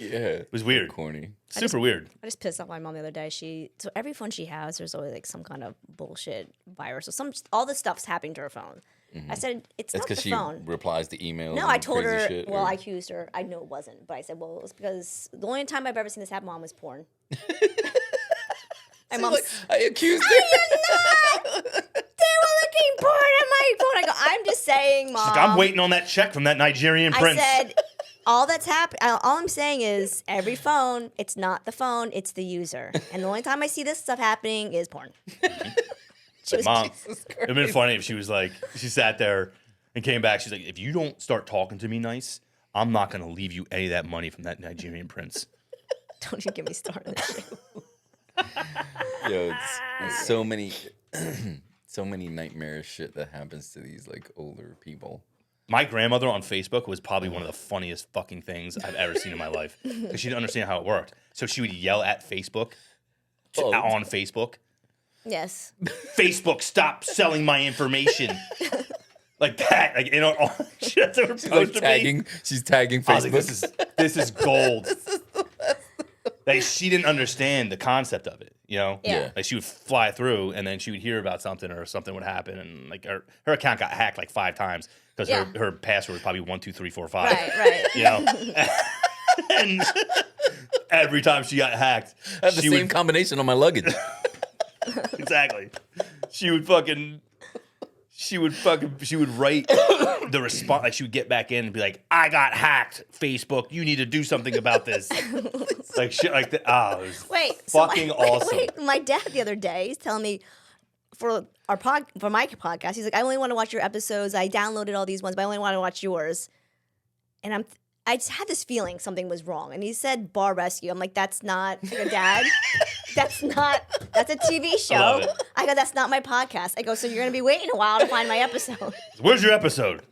Yeah. it was weird, Corny. super weird. I just pissed off my mom the other day. So every phone she has, there's always like some kind of bullshit virus or all this stuff's happening to her phone. I said it's That's not the because she phone. replies to emails. No, and I told crazy her. Shit, Well, or- I accused her. I know it wasn't, but I said, well, it's because the only time I've ever seen this happen, Mom, was porn. My mom's. Like, I accused her. They were looking porn at my phone. I go, I'm just saying, Mom. She's like, I'm waiting on that check from that Nigerian prince. I said, all that's happening. All I'm saying is, every phone, it's not the phone, it's the user. And the only time I see this stuff happening is porn. She was Mom, it'd been funny if she was like, she sat there and came back. She's like, if you don't start talking to me nice, I'm not going to leave you any of that money from that Nigerian prince. Don't you get me started on this shit. Yo, it's so many, so many nightmarish shit that happens to these like older people. My grandmother on Facebook was probably one of the funniest fucking things I've ever seen in my life because she didn't understand how it worked. So she would yell at Facebook Oh. on Facebook, Yes. Facebook, stop selling my information. Like that, like in our she had to She's post like to me. tagging. She's tagging I was Facebook. like, this is gold. Like she didn't understand the concept of it, you know? Yeah. Like she would fly through and then she would hear about something or something would happen and like her account got hacked like 5 times because Yeah. her password was probably 1, 2, 3, 4, 5. Right. You know? And every time she got hacked, I have the she same would combination on my luggage. exactly. She would write the response. Like she would get back in and be like, "I got hacked. Facebook, you need to do something about this." Like shit, like that. Oh, it was Wait. fucking awesome. Wait. My dad the other day, he's telling me for my podcast, he's like, I only want to watch your episodes. I downloaded all these ones, but I only want to watch yours. And I just had this feeling something was wrong. And he said Bar Rescue. I'm like, that's not your dad. That's a TV love show. it. I go, that's not my podcast. I go, so you're gonna be waiting a while to find my episode. Where's your episode?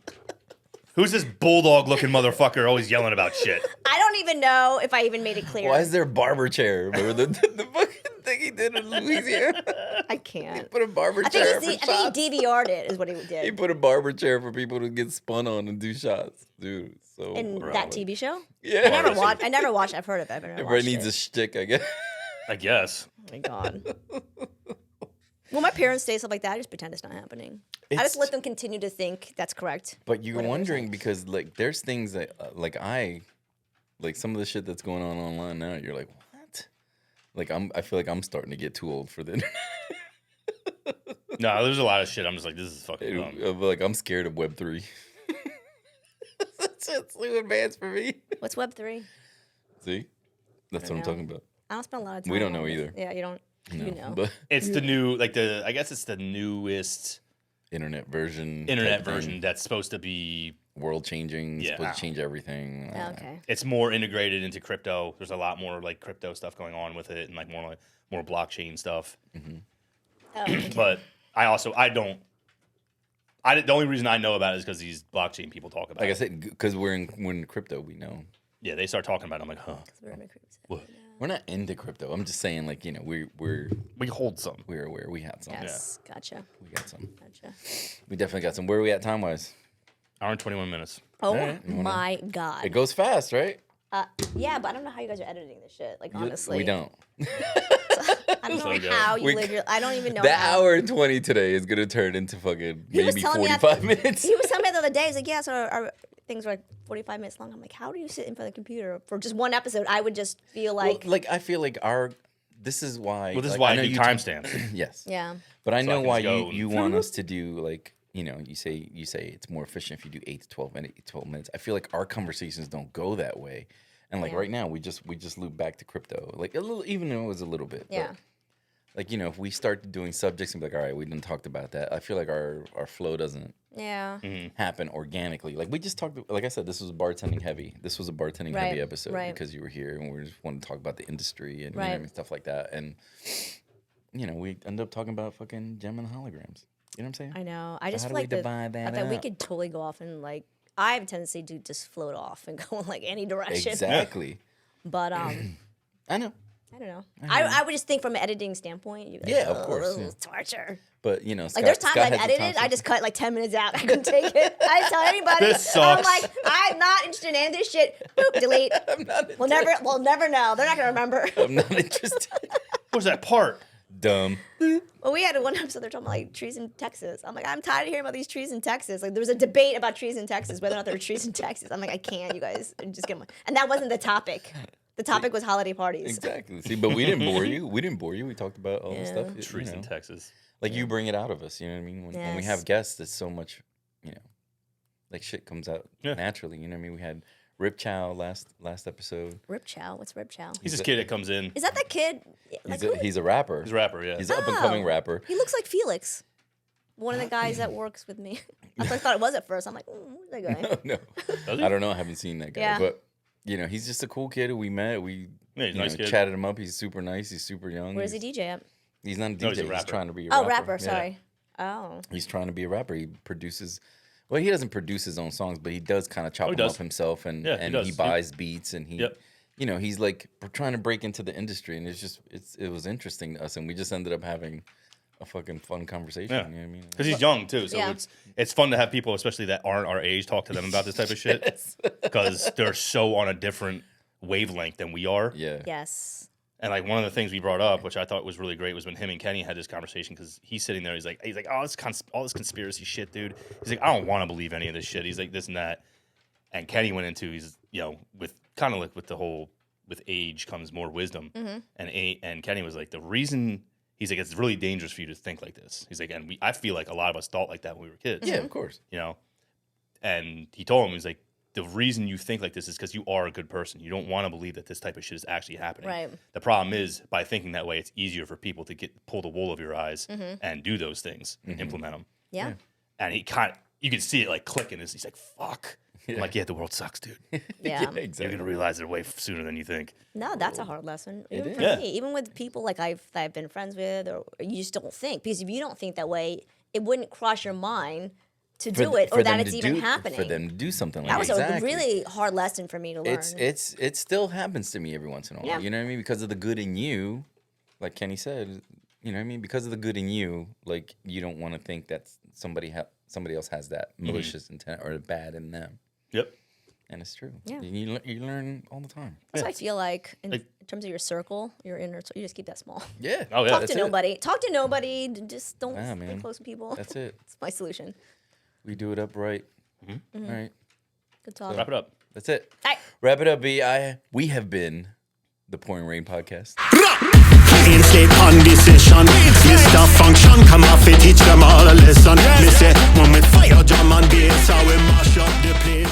Who's this bulldog-looking motherfucker always yelling about shit? I don't even know if I even made it clear. Why is there a barber chair? Remember the fucking thing he did in Louisiana? I can't. Put a barber I chair think for shots. he DVR'd it is what he He did. put a barber chair for people to get spun on and do shots, dude. So In bro. that TV show? Yeah, I never watched. I've heard of it. I've never Everybody watched needs it. a shtick, I guess. I guess. Oh my god. Well, my parents say stuff like that. I just pretend it's not happening. I It's- just let them continue to think that's correct. But you're Whatever they wondering say. because like there's things that like some of the shit that's going on online now. You're like, what? Like I feel like I'm starting to get too old for the internet. No, there's a lot of shit. I'm just like, this is fucking dumb. Like I'm scared of Web3. That's too advanced for me. What's Web3? See, that's what I'm know. talking about. I don't spend a lot of time. We don't on know it. either. Yeah, you don't. No, You know. but It's the new, like I guess it's the newest internet version. internet type thing. version that's supposed to be world changing, Yeah. supposed to change everything. Oh, okay. It's more integrated into crypto. There's a lot more like crypto stuff going on with it, and like more blockchain stuff. Oh, okay. But the only reason I know about it is because these blockchain people talk about Like I it. said, because we're in crypto, we know. Yeah, they start talking about it. I'm like, huh. We're in a group. What? We're not into crypto. I'm just saying, like, you know, we're We hold some. aware. We had some. Yes, gotcha. We got some. Gotcha. We definitely got some. Where are we at time wise? Hour and 21 minutes. Oh right, you wanna- my god. It goes fast, right? Yeah, but I don't know how you guys are editing this shit. Like honestly, We don't. I don't So know good. how you We- live your. I don't even know. That how. hour and 20 today is gonna turn into fucking He was maybe telling me 45 minutes. He was telling me the other day. He's like, yeah, so our things were like 45 minutes long. I'm like, how do you sit in front of the computer for just one episode? I would just feel Well, like, like I feel like this is why. Well, this is like, why I I know do you timestamps. Yes. yeah, But I So I know can why just go you and- want us to do like, you know, you say it's more efficient if you do 8 to 12 minutes. I feel like our conversations don't go that way. And like Yeah. right now we just loop back to crypto. Like a little, even though it was a little bit. yeah. But, like, you know, if we start doing subjects and be like, all right, we didn't talked about that. I feel like our flow doesn't Yeah. happen organically. Like we just talked, like I said, this was bartending heavy. This was a bartending heavy Right, episode right. because you were here and we just wanted to talk about the industry and you know Right. what I mean, stuff like that. And you know, we end up talking about fucking Gem and the Holograms. You know what I'm saying? I know. I just how feel do we like divide I that thought we up? could totally go off and like. I have a tendency to just float off and go in like any direction. Exactly. But I know. I don't know. I would just think from an editing standpoint. You guys, Yeah, of course, yeah. Torture. But you know, Like there's times I've edited, I just cut like 10 minutes out. I couldn't take it. I didn't tell anybody. This I'm sucks. like, I'm not interested in any of this shit. Boop, delete. We'll never know. They're not gonna remember. I'm not interested. What's that part? Dumb. Well, we had one episode they're talking about like trees in Texas. I'm like, I'm tired of hearing about these trees in Texas. Like there was a debate about trees in Texas, whether or not there were trees in Texas. I'm like, I can't, you guys. Just get my. And that wasn't the topic. The topic was holiday parties. Exactly. See, but we didn't bore you. We didn't bore you. We talked about all this Yeah. stuff. Trees you in know. Texas. Like you bring it out of us, you know what I mean? When we have Yes. guests, it's so much, you know, like shit comes out Yeah. naturally. You know what I mean? We had Rip Chow last episode. Rip Chow. What's Rip Chow? He's this kid that comes in. Is that kid? Like, He's a rapper. He's a rapper, yeah. He's an up and coming Oh. rapper. He looks like Felix, one of the guys that works with me. I thought it was at first. I'm like, who's that guy? No, Does he? I don't know. I haven't seen that guy, Yeah. but you know, he's just a cool kid who we met. We Yeah, he's a you nice know, kid. chatted him up. He's super nice. He's super young. Where's he DJ at? He's not a DJ. No, he's a he's rapper. trying to be a Oh, rapper. rapper. Yeah. Sorry. Oh. He's trying to be a rapper. He produces. Well, he doesn't produce his own songs, but he does kind of chop he them does. up himself, and Yeah, he and does. he He- buys beats, and he, Yep. you know, he's like trying to break into the industry, and it was interesting to us, and we just ended up having a fucking fun conversation. Yeah. You know what I mean? Because he's young too, so Yeah. it's fun to have people, especially that aren't our age, talk to them about this type of shit. Because they're so on a different wavelength than we are. Yeah. Yes. And like one of the things we brought up, which I thought was really great, was when him and Kenny had this conversation. Because he's sitting there, he's like, oh, all this conspiracy shit, dude. He's like, I don't want to believe any of this shit. He's like this and that. And Kenny went into, he's with kind of like with the whole, with age comes more wisdom. And Kenny was like, the reason. He's like, it's really dangerous for you to think like this. He's like, and I feel like a lot of us thought like that when we were kids. Yeah, of course. You know? And he told him, he's like, the reason you think like this is because you are a good person. You don't want to believe that this type of shit is actually happening. Right. The problem is, by thinking that way, it's easier for people to pull the wool over your eyes and do those things, and implement them. Yeah. And he you can see it like clicking. He's like, fuck. I'm like, yeah, the world sucks, dude. Yeah. You're exactly. going to realize it way sooner than you think. No, that's a hard lesson. Even is. for Yeah. me, even with people like that I've been friends with, or you just don't think, because if you don't think that way, it wouldn't cross your mind to do it, or that it's even happening. For them to do something like That was exactly. a really hard lesson for me to learn. It still happens to me every once in a while. Yeah. You know what I mean? Because of the good in you, like Kenny said, you know what I mean? Because of the good in you, like you don't want to think that somebody else has that malicious intent or bad in them. Yep. And it's true. Yeah. You learn all the time. That's what I feel like in Like- terms of your circle, your inner circle, you just keep that small. Yeah. Oh, yeah. Talk that's to it. nobody. Talk to nobody. Just don't Nah, be man. close to people. That's it. It's my solution. We do it upright. All right. Good talk. Wrap it up. That's it. Hey. Wrap it up, B. We have been the Pouring Rain Podcast. Instate conversation. Mr. Function, come off it, teach them all a lesson. Me say, when we fire drum and bass, how we mash up the place.